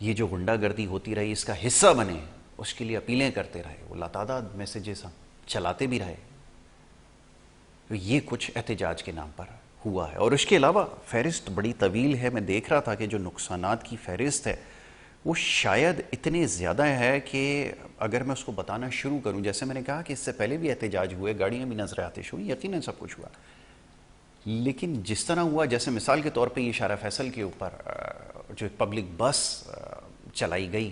یہ جو غنڈہ گردی ہوتی رہی اس کا حصہ بنے، اس کے لیے اپیلیں کرتے رہے، وہ لاتعداد میسیجز چلاتے بھی رہے. تو یہ کچھ احتجاج کے نام پر ہوا ہے. اور اس کے علاوہ فہرست بڑی طویل ہے. میں دیکھ رہا تھا کہ جو نقصانات کی فہرست ہے وہ شاید اتنے زیادہ ہے کہ اگر میں اس کو بتانا شروع کروں، جیسے میں نے کہا کہ اس سے پہلے بھی احتجاج ہوئے، گاڑیاں بھی نظر آتش ہوئی، یقیناً سب کچھ ہوا، لیکن جس طرح ہوا، جیسے مثال کے طور پہ یہ اشارہ فیصل کے اوپر جو پبلک بس چلائی گئی،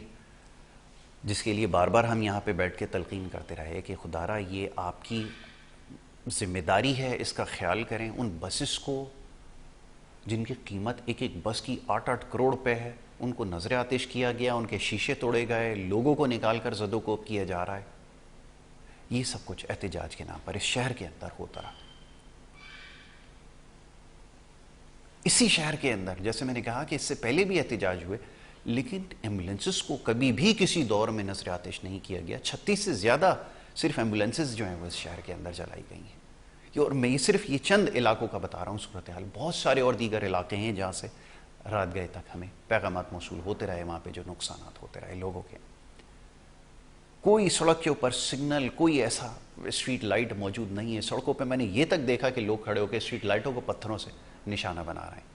جس کے لیے بار بار ہم یہاں پہ بیٹھ کے تلقین کرتے رہے کہ خدارا یہ آپ کی ذمہ داری ہے، اس کا خیال کریں. ان بسز کو جن کی قیمت ایک ایک بس کی 8-8 کروڑ روپے ہے، ان کو نظر آتش کیا گیا، ان کے شیشے توڑے گئے، لوگوں کو نکال کر زد و کوب کیا جا رہا ہے. یہ سب کچھ احتجاج کے نام پر اس شہر کے اندر ہوتا رہا. اسی شہر کے اندر جیسے میں نے کہا کہ اس سے پہلے بھی احتجاج ہوئے، لیکن ایمبولینسز کو کبھی بھی کسی دور میں نظر آتش نہیں کیا گیا. 36 سے زیادہ صرف ایمبولینسز جو ہیں وہ اس شہر کے اندر چلائی گئی ہیں. اور میں صرف یہ چند علاقوں کا بتا رہا ہوں صورتحال. بہت سارے اور دیگر علاقے ہیں جہاں سے رات گئے تک ہمیں پیغامات موصول ہوتے رہے، وہاں پہ جو نقصانات ہوتے رہے لوگوں کے. کوئی سڑک کے اوپر سگنل، کوئی ایسا اسٹریٹ لائٹ موجود نہیں ہے. سڑکوں پہ میں نے یہ تک دیکھا کہ لوگ کھڑے ہو کے اسٹریٹ لائٹوں کو پتھروں سے نشانہ بنا رہے ہیں.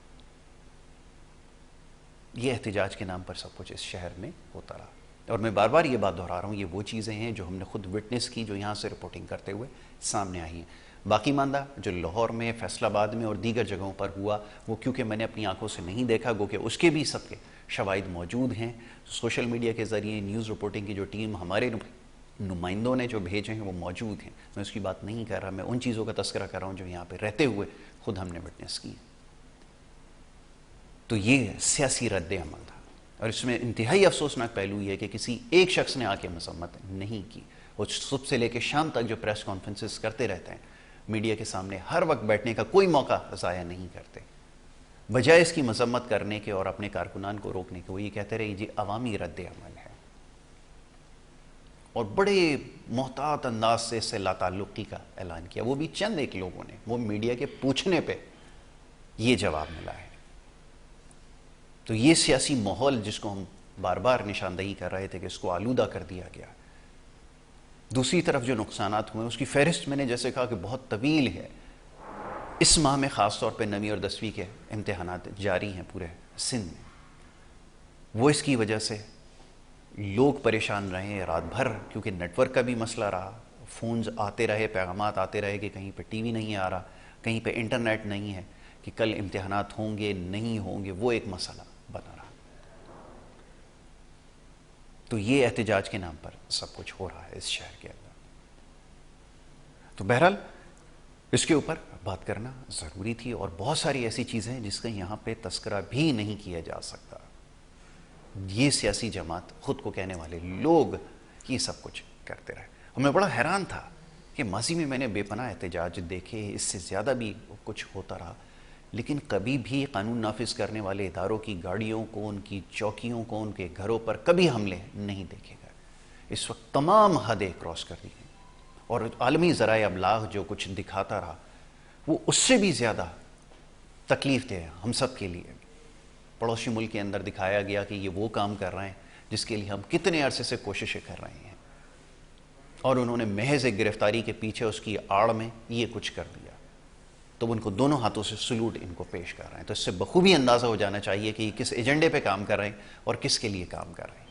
یہ احتجاج کے نام پر سب کچھ اس شہر میں ہوتا رہا. اور میں بار بار یہ بات دہرا رہا ہوں، یہ وہ چیزیں ہیں جو ہم نے خود وٹنس کی، جو یہاں سے رپورٹنگ کرتے ہوئے سامنے آئی ہیں. باقی ماندہ جو لاہور میں، فیصل آباد میں اور دیگر جگہوں پر ہوا، وہ کیونکہ میں نے اپنی آنکھوں سے نہیں دیکھا، گو کہ اس کے بھی سب کے شواہد موجود ہیں. سوشل میڈیا کے ذریعے نیوز رپورٹنگ کی جو ٹیم ہمارے نمائندوں نے جو بھیجے ہیں وہ موجود ہیں. میں اس کی بات نہیں کر رہا، میں ان چیزوں کا تذکرہ کر رہا ہوں جو یہاں پہ رہتے ہوئے خود ہم نے وٹنس کی. تو یہ سیاسی رد عمل تھا، اور اس میں انتہائی افسوسناک پہلو یہ ہے کہ کسی ایک شخص نے آ کے مذمت نہیں کی. وہ صبح سے لے کے شام تک جو پریس کانفرنسز کرتے رہتے ہیں، میڈیا کے سامنے ہر وقت بیٹھنے کا کوئی موقع ضائع نہیں کرتے. بجائے اس کی مذمت کرنے کے اور اپنے کارکنان کو روکنے کے، وہ یہ کہتے رہے جی عوامی رد عمل ہے، اور بڑے محتاط انداز سے اس سے لا تعلقی کا اعلان کیا. وہ بھی چند ایک لوگوں نے، وہ میڈیا کے پوچھنے پہ یہ جواب ملا ہے. تو یہ سیاسی ماحول جس کو ہم بار بار نشاندہی کر رہے تھے کہ اس کو آلودہ کر دیا گیا. دوسری طرف جو نقصانات ہوئے اس کی فہرست میں نے جیسے کہا کہ بہت طویل ہے. اس ماہ میں خاص طور پہ 9ویں اور 10ویں کے امتحانات جاری ہیں پورے سندھ میں. وہ اس کی وجہ سے لوگ پریشان رہے رات بھر، کیونکہ نیٹ ورک کا بھی مسئلہ رہا. فونز آتے رہے، پیغامات آتے رہے کہ کہیں پہ ٹی وی نہیں آ رہا، کہیں پہ انٹرنیٹ نہیں ہے، کہ کل امتحانات ہوں گے نہیں ہوں گے، وہ ایک مسئلہ بنا رہا. تو یہ احتجاج کے نام پر سب کچھ ہو رہا ہے اس شہر کے اندر. تو بہرحال اس کے اوپر بات کرنا ضروری تھی، اور بہت ساری ایسی چیزیں ہیں جس کا یہاں پہ تذکرہ بھی نہیں کیا جا سکتا. یہ سیاسی جماعت، خود کو کہنے والے لوگ یہ سب کچھ کرتے رہے. اور میں بڑا حیران تھا کہ ماضی میں میں نے بے پناہ احتجاج دیکھے، اس سے زیادہ بھی کچھ ہوتا رہا، لیکن کبھی بھی قانون نافذ کرنے والے اداروں کی گاڑیوں کو، ان کی چوکیوں کو، ان کے گھروں پر کبھی حملے نہیں دیکھے گئے. اس وقت تمام حدیں کراس کر دی گئی، اور عالمی ذرائع ابلاغ جو کچھ دکھاتا رہا وہ اس سے بھی زیادہ تکلیف دہ ہم سب کے لیے. پڑوسی ملک کے اندر دکھایا گیا کہ یہ وہ کام کر رہے ہیں جس کے لیے ہم کتنے عرصے سے کوششیں کر رہے ہیں، اور انہوں نے محض ایک گرفتاری کے پیچھے اس کی آڑ میں یہ کچھ کر دیا. تو ان کو دونوں ہاتھوں سے سلوٹ ان کو پیش کر رہے ہیں. تو اس سے بخوبی اندازہ ہو جانا چاہیے کہ یہ کس ایجنڈے پہ کام کر رہے ہیں اور کس کے لیے کام کر رہے ہیں.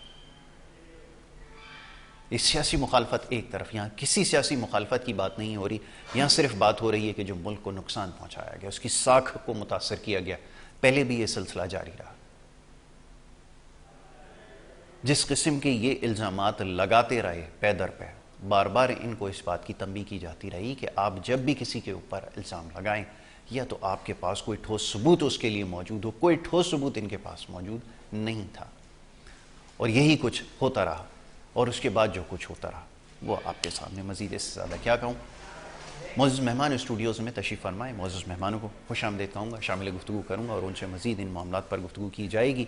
اس سیاسی مخالفت ایک طرف، یہاں کسی سیاسی مخالفت کی بات نہیں ہو رہی، یہاں صرف بات ہو رہی ہے کہ جو ملک کو نقصان پہنچایا گیا، اس کی ساکھ کو متاثر کیا گیا. پہلے بھی یہ سلسلہ جاری رہا. جس قسم کے یہ الزامات لگاتے رہے پے در پے، بار بار ان کو اس بات کی تنبیہ کی جاتی رہی کہ آپ جب بھی کسی کے اوپر الزام لگائیں، یا تو آپ کے پاس کوئی ٹھوس ثبوت اس کے لیے موجود ہو. کوئی ٹھوس ثبوت ان کے پاس موجود نہیں تھا، اور یہی کچھ ہوتا رہا. اور اس کے بعد جو کچھ ہوتا رہا وہ آپ کے سامنے مزید اس سے زیادہ کیا کہوں. معزز مہمان اسٹوڈیوز میں تشریف فرمائیں. معزز مہمانوں کو خوش آمدید کہوں گا، شامل گفتگو کروں گا اور ان سے مزید ان معاملات پر گفتگو کی جائے گی.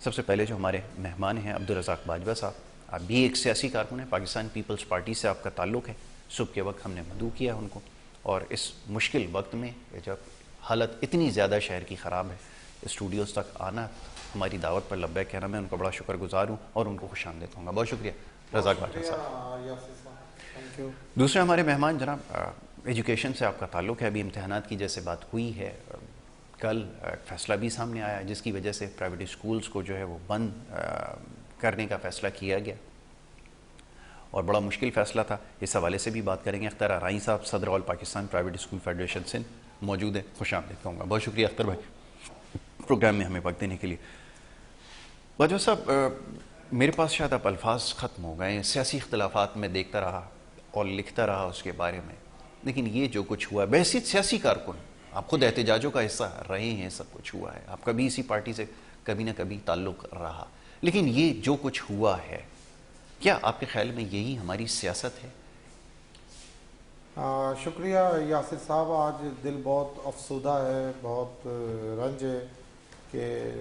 سب سے پہلے جو ہمارے مہمان ہیں عبدالرزاق باجوہ صاحب. آپ بھی ایک سیاسی کارکن ہیں، پاکستان پیپلز پارٹی سے آپ کا تعلق ہے. صبح کے وقت ہم نے مدعو کیا ان کو، اور اس مشکل وقت میں جب حالت اتنی زیادہ شہر کی خراب ہے، اسٹوڈیوز تک آنا, ہماری دعوت پر لبیک کہنا, میں ان کا بڑا شکر گزار ہوں اور ان کو خوش آمدید ہوں گا. بہت شکریہ رزاق بھاٹا صاحب. دوسرے ہمارے مہمان جناب, ایجوکیشن سے آپ کا تعلق ہے, ابھی امتحانات کی جیسے بات ہوئی ہے, کل فیصلہ بھی سامنے آیا جس کی وجہ سے پرائیویٹ اسکولز کو جو ہے وہ بند کرنے کا فیصلہ کیا گیا, اور بڑا مشکل فیصلہ تھا. اس حوالے سے بھی بات کریں گے. اختر ارائیں صاحب صدر all Pakistan private school federation Sindh موجود ہیں, خوش آمدید کہوں گا. بہت شکریہ اختر بھائی پروگرام میں ہمیں وقت دینے کے لیے. باجوہ صاحب, میرے پاس شاید اب الفاظ ختم ہو گئے ہیں. سیاسی اختلافات میں دیکھتا رہا اور لکھتا رہا اس کے بارے میں, لیکن یہ جو کچھ ہوا بحیثیت سیاسی کارکن, آپ خود احتجاجوں کا حصہ رہے ہیں, سب کچھ ہوا ہے, آپ کا بھی اسی پارٹی سے کبھی نہ کبھی تعلق رہا, لیکن یہ جو کچھ ہوا ہے, کیا آپ کے خیال میں یہی ہماری سیاست ہے؟ شکریہ یاسر صاحب. آج دل بہت افسردہ ہے, بہت رنج ہے کہ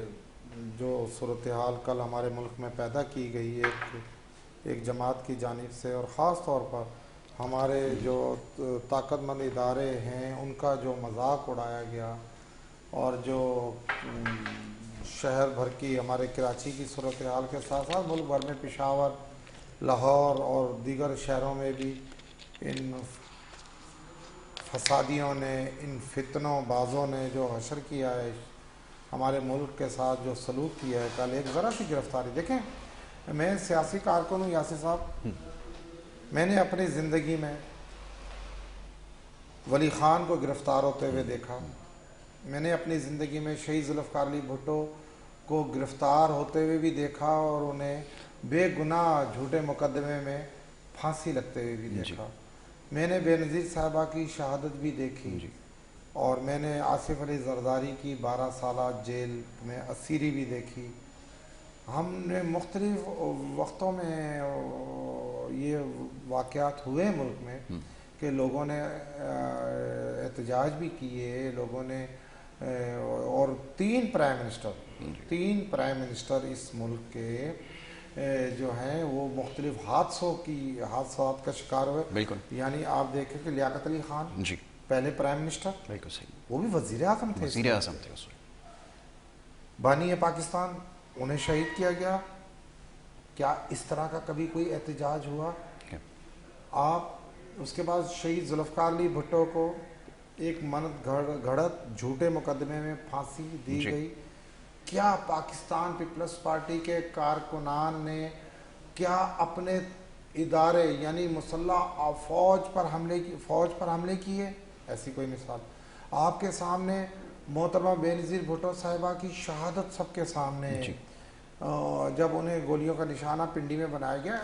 جو صورتحال کل ہمارے ملک میں پیدا کی گئی ایک جماعت کی جانب سے, اور خاص طور پر ہمارے جو طاقت مند ادارے ہیں ان کا جو مذاق اڑایا گیا, اور جو شہر بھر کی ہمارے کراچی کی صورتحال کے ساتھ ساتھ ملک بھر میں پشاور, لاہور اور دیگر شہروں میں بھی ان فسادیوں نے, ان فتنوں بازوں نے جو حشر کیا ہے, ہمارے ملک کے ساتھ جو سلوک کیا ہے. کل ایک ذرا سی گرفتاری, دیکھیں میں سیاسی کارکن ہوں یاسر صاحب, میں نے اپنی زندگی میں ولی خان کو گرفتار ہوتے ہوئے دیکھا, میں نے اپنی زندگی میں شہید ذوالفقار علی بھٹو کو گرفتار ہوتے ہوئے بھی دیکھا, اور انہیں بے گناہ جھوٹے مقدمے میں پھانسی لگتے ہوئے بھی دیکھا. میں نے بے نظیر صاحبہ کی شہادت بھی دیکھی, اور میں نے آصف علی زرداری کی 12 سالہ جیل میں اسیری بھی دیکھی. ہم نے مختلف وقتوں میں یہ واقعات ہوئے ملک میں کہ لوگوں نے احتجاج بھی کیے, لوگوں نے, اور 3 پرائم منسٹر اس ملک کے جو ہیں وہ مختلف حادثات کا شکار ہوئے. بالکل. یعنی آپ دیکھیں کہ لیاقت علی خان جی پہلے پرائم منسٹر, بالکل صحیح, وہ بھی وزیر اعظم تھے, بانی پاکستان, انہیں شہید کیا گیا. کیا اس طرح کا کبھی کوئی احتجاج ہوا؟ آپ اس کے بعد شہید ذوالفقار علی بھٹو کو ایک منت گھڑت جھوٹے مقدمے میں پھانسی دی گئی. کیا پاکستان پیپلز پارٹی کے کارکنان نے کیا اپنے ادارے یعنی مسلح فوج پر حملے کیے؟ ایسی کوئی مثال. آپ کے سامنے محترمہ بے نظیر بھٹو صاحبہ کی شہادت سب کے سامنے ہے. جب انہیں گولیوں کا نشانہ پنڈی میں بنایا گیا,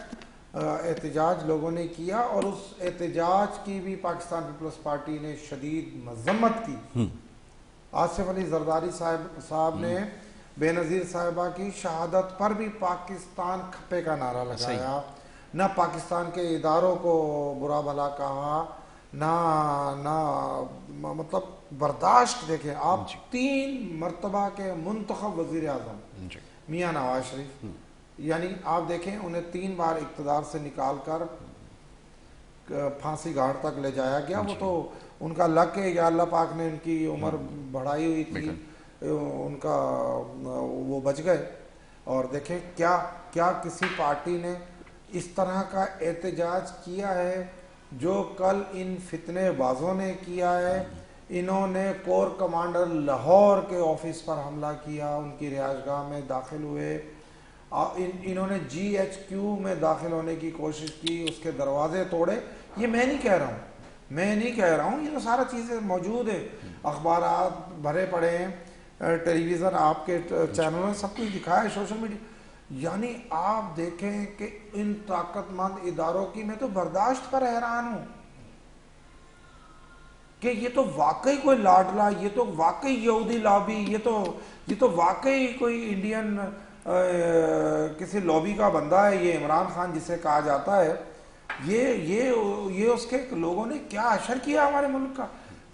احتجاج لوگوں نے کیا, اور اس احتجاج کی بھی پاکستان پیپلز پارٹی نے شدید مذمت کی. آصف علی زرداری صاحب نے بے نظیر صاحبہ کی شہادت پر بھی پاکستان کھپے کا نعرہ لگایا, نہ پاکستان کے اداروں کو برا بھلا کہا, نہ مطلب برداشت. دیکھیں آپ 3 مرتبہ کے منتخب وزیر اعظم میاں نواز شریف, یعنی آپ دیکھیں انہیں 3 بار اقتدار سے نکال کر پھانسی گھاٹ تک لے جایا گیا. وہ تو ان کا لک ہے یا اللہ پاک نے ان کی عمر بڑھائی ہوئی تھی, ان کا وہ بچ گئے. اور دیکھیں کیا کسی پارٹی نے اس طرح کا احتجاج کیا ہے جو کل ان فتنے بازوں نے کیا ہے. انہوں نے کور کمانڈر لاہور کے آفس پر حملہ کیا, ان کی رہائش گاہ میں داخل ہوئے, انہوں نے GHQ میں داخل ہونے کی کوشش کی, اس کے دروازے توڑے. یہ میں نہیں کہہ رہا ہوں, یہ تو سارا چیزیں موجود ہیں, اخبارات بھرے پڑے ہیں, ٹیلی ویژن آپ کے چینلوں نے سب کچھ دکھایا ہے, سوشل میڈیا. یعنی آپ دیکھیں کہ ان طاقت مند اداروں کی میں تو برداشت پر حیران ہوں کہ یہ تو واقعی کوئی لاڈلا, یہ تو واقعی یہودی لابی, یہ تو واقعی کوئی انڈین کسی لابی کا بندہ ہے, یہ عمران خان جسے کہا جاتا ہے. یہ اس کے لوگوں نے کیا حشر کیا ہمارے ملک کا.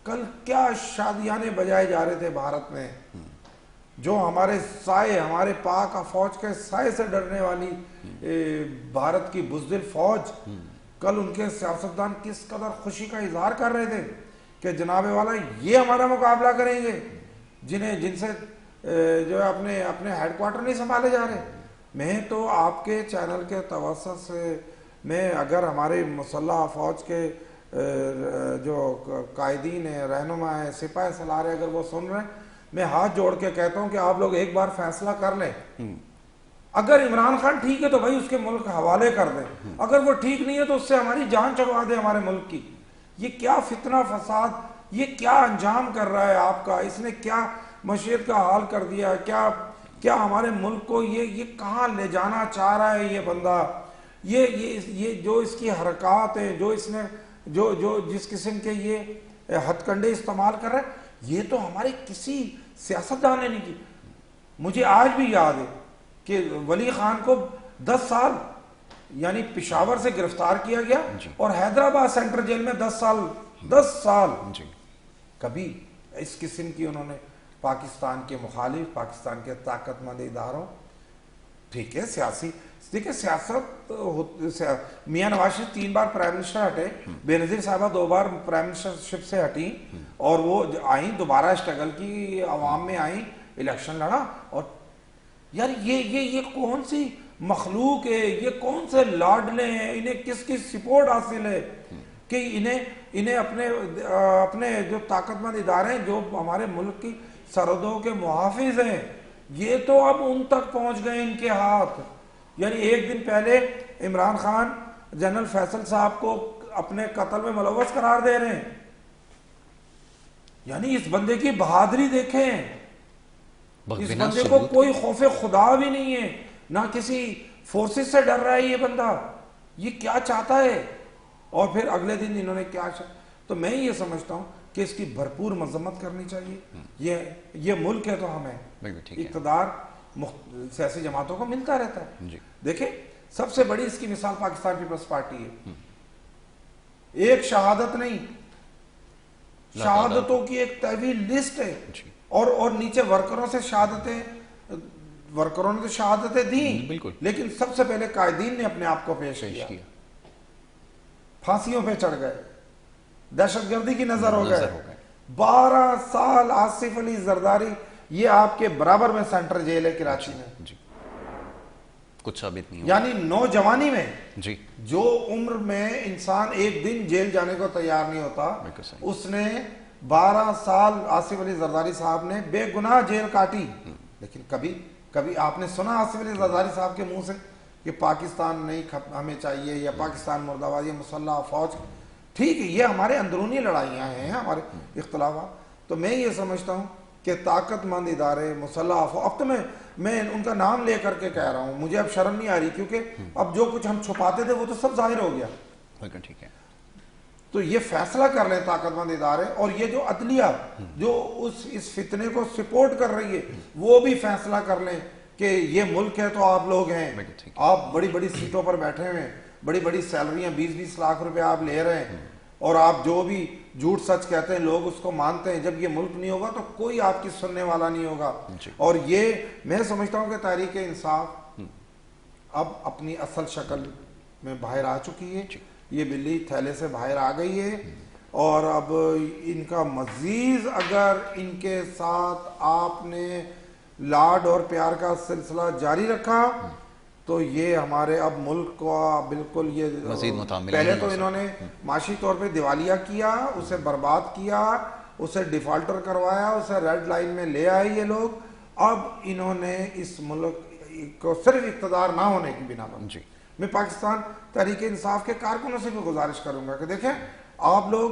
کل کیا شادیانے بجائے جا رہے تھے بھارت میں, جو ہمارے سائے, ہمارے پاک فوج کے سائے سے ڈرنے والی بھارت کی بزدل فوج, کل ان کے سیاستدان کس قدر خوشی کا اظہار کر رہے تھے کہ جناب والا یہ ہمارا مقابلہ کریں گے, جن سے جو ہے اپنے ہیڈ کوارٹر نہیں سنبھالے جا رہے. میں تو آپ کے چینل کے توسط سے میں اگر ہمارے مسلح افواج کے جو قائدین ہیں، رہنما ہیں، سپاہ سالار ہیں، اگر وہ سن رہے ہیں، میں ہاتھ جوڑ کے کہتا ہوں کہ آپ لوگ ایک بار فیصلہ کر لیں. اگر عمران خان ٹھیک ہے تو بھائی اس کے ملک حوالے کر دیں، اگر وہ ٹھیک نہیں ہے تو اس سے ہماری جان چبا دیں ہمارے ملک کی. یہ کیا فتنہ فساد، یہ کیا انجام کر رہا ہے آپ کا، اس نے کیا معیشت کا حال کر دیا، کیا ہمارے ملک کو یہ کہاں لے جانا چاہ رہا ہے یہ بندہ. یہ جو اس کی حرکات ہیں، جو اس نے جو جس قسم کے یہ ہتھ کنڈے استعمال کر رہے ہیں، یہ تو ہمارے کسی سیاستدان نے نہیں کی. مجھے آج بھی یاد ہے کہ ولی خان کو 10 سال یعنی پشاور سے گرفتار کیا گیا اور حیدرآباد سینٹرل جیل میں 10 سال کبھی اس قسم کی انہوں نے پاکستان کے مخالف، پاکستان کے طاقت مند اداروں، ٹھیک ہے سیاسی، دیکھیں سیاست، میاں نواز شریف 3 بار پرائم منسٹر ہٹے، بے نظیر صاحبہ 2 بار پرائم منسٹرشپ سے ہٹی اور وہ آئیں دوبارہ اسٹرگل کی، عوام میں آئیں، الیکشن لڑا. اور یار یہ کون سی مخلوق ہے، یہ کون سے لاڈلے ہیں، انہیں کس کی سپورٹ حاصل ہے کہ انہیں اپنے جو طاقت مند ادارے ہیں جو ہمارے ملک کی سرحدوں کے محافظ ہیں، یہ تو اب ان تک پہنچ گئے ان کے ہاتھ. یعنی ایک دن پہلے عمران خان جنرل فیصل صاحب کو اپنے قتل میں ملوث قرار دے رہے ہیں. یعنی اس بندے کی بہادری دیکھیں، اس بندے کو کوئی خوف خدا بھی نہیں ہے، نہ کسی فورسز سے ڈر رہا ہے یہ بندہ. یہ کیا چاہتا ہے؟ اور پھر اگلے دن انہوں نے کیا تو میں یہ سمجھتا ہوں کہ اس کی بھرپور مذمت کرنی چاہیے. یہ ملک ہے تو ہمیں اقتدار سیاسی جماعتوں کو ملتا رہتا ہے. دیکھیں سب سے بڑی اس کی مثال پاکستان پیپلز پارٹی ہے. ایک شہادت نہیں، شہادتوں کی ایک طویل لسٹ ہے اور نیچے ورکروں سے ورکروں نے تو شہادتیں دیں، لیکن سب سے پہلے قائدین نے اپنے آپ کو پیش کیا، پھانسیوں پہ چڑھ گئے، دہشت گردی کی نظر ہو گئے. 12 سال آصف علی زرداری، یہ آپ کے برابر میں سینٹرل جیل ہے کراچی میں، کچھ ثابت نہیں، یعنی نوجوانی میں جو عمر میں انسان ایک دن جیل جانے کو تیار نہیں ہوتا، اس نے 12 سال آصف علی زرداری صاحب نے بے گناہ جیل کاٹی. لیکن کبھی آپ نے سنا آصف علی زرداری صاحب کے منہ سے کہ پاکستان نہیں ہمیں چاہیے یا پاکستان مرد آباد یا مسلح فوج؟ ٹھیک ہے، یہ ہمارے اندرونی لڑائیاں ہیں، ہمارے اختلافات. تو میں یہ سمجھتا ہوں کہ طاقت مند ادارے، مسلح افواج، اب تو میں ان کا نام لے کر کے کہہ رہا ہوں، مجھے اب شرم نہیں آ رہی، کیونکہ اب جو کچھ ہم چھپاتے تھے وہ تو سب ظاہر ہو گیا. ٹھیک ہے، تو یہ فیصلہ کر لیں طاقت مند ادارے، اور یہ جو عدلیہ جو اس فتنے کو سپورٹ کر رہی ہے وہ بھی فیصلہ کر لیں کہ یہ ملک ہے تو آپ لوگ ہیں، آپ بڑی بڑی سیٹوں پر بیٹھے ہوئے ہیں، بڑی بڑی سیلریاں 20-20 لاکھ روپے آپ لے رہے ہیں، اور آپ جو بھی جھوٹ سچ کہتے ہیں لوگ اس کو مانتے ہیں. جب یہ ملک نہیں ہوگا تو کوئی آپ کی سننے والا نہیں ہوگا. اور یہ میں سمجھتا ہوں کہ تحریک انصاف اب اپنی اصل شکل میں باہر آ چکی ہے. یہ بلی تھیلے سے باہر آ گئی ہے، اور اب ان کا مزید اگر ان کے ساتھ آپ نے لاڈ اور پیار کا سلسلہ جاری رکھا تو یہ ہمارے اب ملک کو بالکل یہ پہلے تو انہوں نے معاشی طور پہ دیوالیہ کیا، اسے برباد کیا، اسے ڈیفالٹر کروایا، اسے ریڈ لائن میں لے آئے یہ لوگ. اب انہوں نے اس ملک کو صرف اقتدار نہ ہونے کی بنا پر میں پاکستان تحریک انصاف کے کارکنوں سے بھی گزارش کروں گا کہ دیکھیں آپ لوگ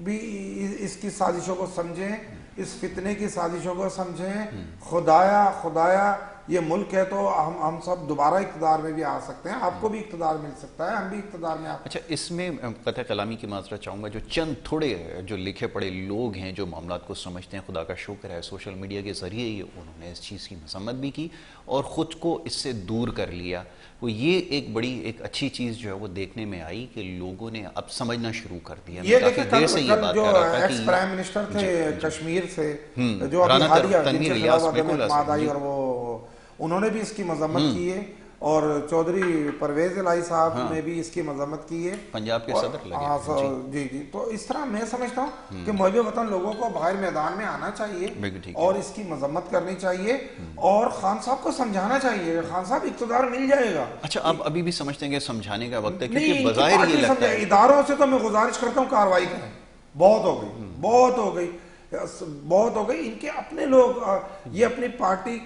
بھی اس کی سازشوں کو سمجھیں، اس فتنے کی سازشوں کو سمجھیں. خدایا یہ ملک ہے تو ہم سب دوبارہ اقتدار میں بھی آ سکتے ہیں، آپ کو بھی اقتدار مل سکتا ہے، ہم بھی اقتدار میں اچھا اس میں قطع کلامی کی معذرت چاہوں گا، جو چند تھوڑے جو لکھے پڑے لوگ ہیں جو معاملات کو سمجھتے ہیں، خدا کا شکر ہے سوشل میڈیا کے ذریعے ہی انہوں نے اس چیز کی مذمت بھی کی اور خود کو اس سے دور کر لیا. وہ یہ ایک اچھی چیز جو ہے وہ دیکھنے میں آئی کہ لوگوں نے اب سمجھنا شروع کر دیا. یہ دیکھیں کل جو ایکس پرائم منسٹر تھے کشمیر سے جو ابھی حالیہ جن کے خلاف عدم اعتماد آئی، اور وہ انہوں نے بھی اس کی مذمت کی ہے، اور چودھری پرویز الہی صاحب نے بھی اس کی مذمت کی ہے, پنجاب کے صدر لگے. جی جی. تو اس طرح میں سمجھتا ہوں کہ محب وطن لوگوں کو باہر میدان میں آنا چاہیے اور اس کی مذمت کرنی چاہیے اور خان صاحب کو سمجھانا چاہیے. خان صاحب اقتدار مل جائے گا. اچھا, آپ ابھی بھی سمجھتے ہیں کہ سمجھانے کا وقت ہے؟ کیونکہ بظاہر یہ لگتا ہے اداروں سے تو میں گزارش کرتا ہوں کارروائی کریں. بہت ہو گئی, بہت ہو گئی, بہت ہو گئی. ان کے اپنے لوگ یہ اپنی پارٹی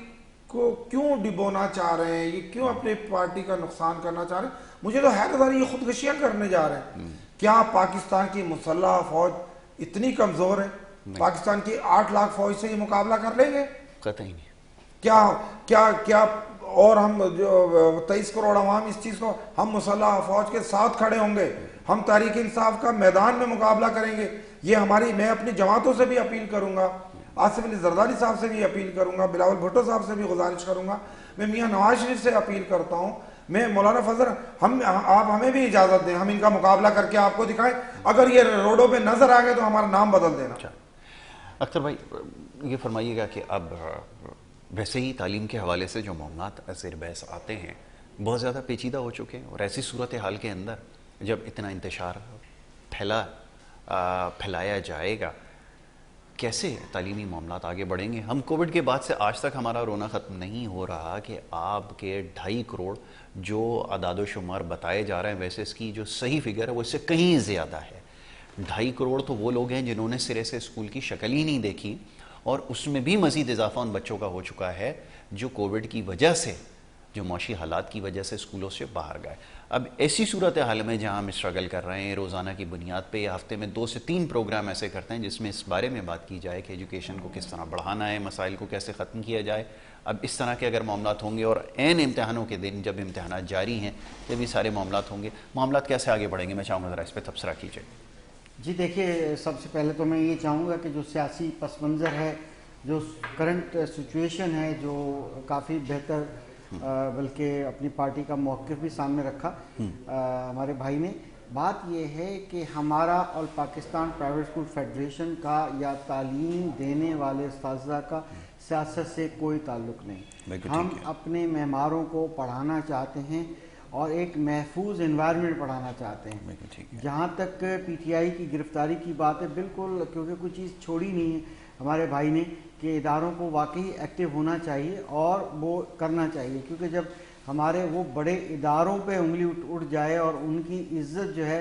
کو کیوں ڈبونا چاہ رہے ہیں, یہ کیوں اپنی پارٹی کا نقصان کرنا چاہ رہے ہیں؟ مجھے تو حیرت آ رہی ہے, یہ خودکشیاں کرنے جا رہے ہیں. کیا پاکستان کی مسلح فوج اتنی کمزور ہے؟ پاکستان کی 8 لاکھ فوج سے یہ مقابلہ کر لیں گے؟ قطعی نہیں. کیا اور ہم جو 23 کروڑ عوام اس چیز کو, ہم مسلح فوج کے ساتھ کھڑے ہوں گے, ہم تحریک انصاف کا میدان میں مقابلہ کریں گے. یہ ہماری, میں اپنی جماعتوں سے بھی اپیل کروں گا, آصف علی زرداری صاحب سے بھی اپیل کروں گا, بلاول بھٹو صاحب سے بھی گزارش کروں گا, میں میاں نواز شریف سے اپیل کرتا ہوں, میں مولانا فضل, آپ ہمیں بھی اجازت دیں, ہم ان کا مقابلہ کر کے آپ کو دکھائیں. اگر یہ روڈوں پہ نظر آ گئے تو ہمارا نام بدل دینا. اختر بھائی یہ فرمائیے گا کہ اب ویسے ہی تعلیم کے حوالے سے جو معاملات زیر بحث آتے ہیں بہت زیادہ پیچیدہ ہو چکے ہیں, اور ایسی صورتحال کے اندر جب اتنا انتشار پھیلایا جائے گا, کیسے تعلیمی معاملات آگے بڑھیں گے؟ ہم کووڈ کے بعد سے آج تک ہمارا رونا ختم نہیں ہو رہا کہ آپ کے 2.5 کروڑ جو اعداد و شمار بتائے جا رہے ہیں, ویسے اس کی جو صحیح فگر ہے وہ اس سے کہیں زیادہ ہے. 2.5 کروڑ تو وہ لوگ ہیں جنہوں نے سرے سے اسکول کی شکل ہی نہیں دیکھی, اور اس میں بھی مزید اضافہ ان بچوں کا ہو چکا ہے جو کووڈ کی وجہ سے, جو معاشی حالات کی وجہ سے اسکولوں سے باہر گئے. اب ایسی صورتحال میں جہاں ہم اسٹرگل کر رہے ہیں, روزانہ کی بنیاد پہ یا ہفتے میں 2 سے 3 پروگرام ایسے کرتے ہیں جس میں اس بارے میں بات کی جائے کہ ایجوکیشن کو کس طرح بڑھانا ہے, مسائل کو کیسے ختم کیا جائے. اب اس طرح کے اگر معاملات ہوں گے, اور عین امتحانوں کے دن جب امتحانات جاری ہیں جب یہ سارے معاملات ہوں گے, معاملات کیسے آگے بڑھیں گے؟ میں چاہوں گا ذرا اس پہ تبصرہ کیجیے. جی دیکھیے, سب سے پہلے تو میں یہ چاہوں گا کہ جو سیاسی پس منظر ہے, جو کرنٹ سچویشن ہے, جو کافی بہتر بلکہ اپنی پارٹی کا موقف بھی سامنے رکھا ہمارے بھائی نے. بات یہ ہے کہ ہمارا اور پاکستان پرائیویٹ اسکول فیڈریشن کا یا تعلیم دینے والے اساتذہ کا سیاست سے کوئی تعلق نہیں. ہم اپنے معماروں کو پڑھانا چاہتے ہیں اور ایک محفوظ انوائرمنٹ پڑھانا چاہتے ہیں. جہاں تک پی ٹی آئی کی گرفتاری کی بات ہے, بالکل, کیونکہ کوئی چیز چھوڑی نہیں ہے ہمارے بھائی نے کہ اداروں کو واقعی ایکٹیو ہونا چاہیے اور وہ کرنا چاہیے, کیونکہ جب ہمارے وہ بڑے اداروں پہ انگلی اٹھ جائے اور ان کی عزت جو ہے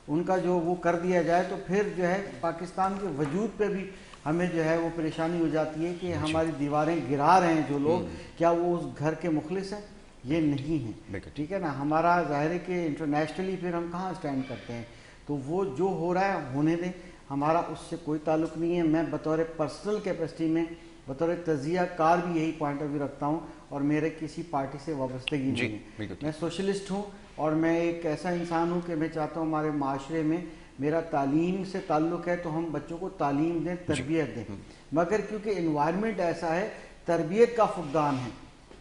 ان کا جو وہ کر دیا جائے, تو پھر جو ہے پاکستان کے وجود پہ بھی ہمیں جو ہے وہ پریشانی ہو جاتی ہے کہ ہماری دیواریں گرا رہے ہیں جو لوگ, کیا وہ اس گھر کے مخلص ہیں؟ یہ نہیں ہے. ٹھیک ہے نا, ہمارا ظاہر ہے کہ انٹرنیشنلی پھر ہم کہاں اسٹینڈ کرتے ہیں, تو وہ جو ہو رہا ہے ہونے دیں, ہمارا اس سے کوئی تعلق نہیں ہے. میں بطور پرسنل کیپیسٹی میں, بطور تجزیہ کار بھی یہی پوائنٹ آف ویو رکھتا ہوں, اور میرے کسی پارٹی سے وابستگی نہیں ہے. میں سوشلسٹ ہوں اور میں ایک ایسا انسان ہوں کہ میں چاہتا ہوں ہمارے معاشرے میں میرا تعلیم سے تعلق ہے تو ہم بچوں کو تعلیم دیں, تربیت دیں, مگر کیونکہ انوائرمنٹ ایسا ہے, تربیت کا فقدان ہے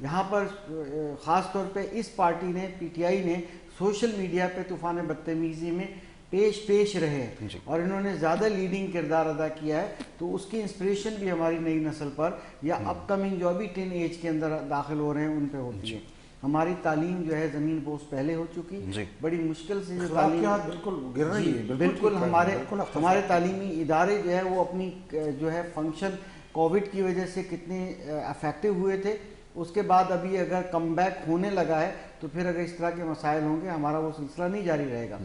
یہاں پر. خاص طور پہ اس پارٹی نے, پی ٹی آئی نے, سوشل میڈیا پہ طوفان بدتمیزی میں پیش رہے اور انہوں نے زیادہ لیڈنگ کردار ادا کیا ہے, تو اس کی انسپریشن بھی ہماری نئی نسل پر یا اپ کمنگ جو ابھی ٹین ایج کے اندر داخل ہو رہے ہیں ان پہ ہوتی ہے. ہماری تعلیم جو ہے زمین بوس پہلے ہو چکی, بڑی مشکل سے جو تعلیم بالکل گر رہی ہے. بالکل ہمارے تعلیمی ادارے جو ہے وہ اپنی جو ہے فنکشن کووڈ کی وجہ سے کتنے افیکٹو ہوئے تھے, اس کے بعد ابھی اگر کم بیک ہونے لگا ہے تو پھر اگر اس طرح کے مسائل ہوں گے ہمارا وہ سلسلہ نہیں جاری رہے گا.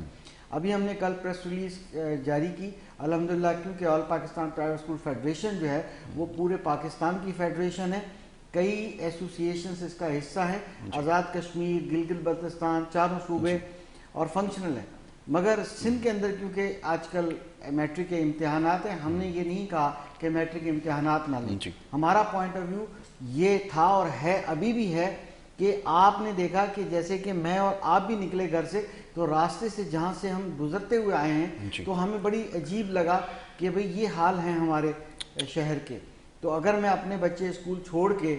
ابھی ہم نے کل پریس ریلیز جاری کی الحمدللہ, کیونکہ آل پاکستان پرائیویٹ اسکول فیڈریشن جو ہے وہ پورے پاکستان کی فیڈریشن ہے, کئی ایسوسیشنز اس کا حصہ ہیں, آزاد کشمیر, گلگت بلتستان, چاروں صوبے اور فنکشنل ہے. مگر سندھ کے اندر کیونکہ آج کل میٹرک کے امتحانات ہیں, ہم نے یہ نہیں کہا کہ میٹرک امتحانات نہ لیں. ہمارا پوائنٹ آف ویو یہ تھا اور ہے, ابھی بھی ہے, کہ آپ نے دیکھا کہ جیسے کہ میں اور آپ بھی نکلے گھر سے تو راستے سے جہاں سے ہم گزرتے ہوئے آئے ہیں تو ہمیں بڑی عجیب لگا کہ بھئی یہ حال ہیں ہمارے شہر کے. تو اگر میں اپنے بچے اسکول چھوڑ کے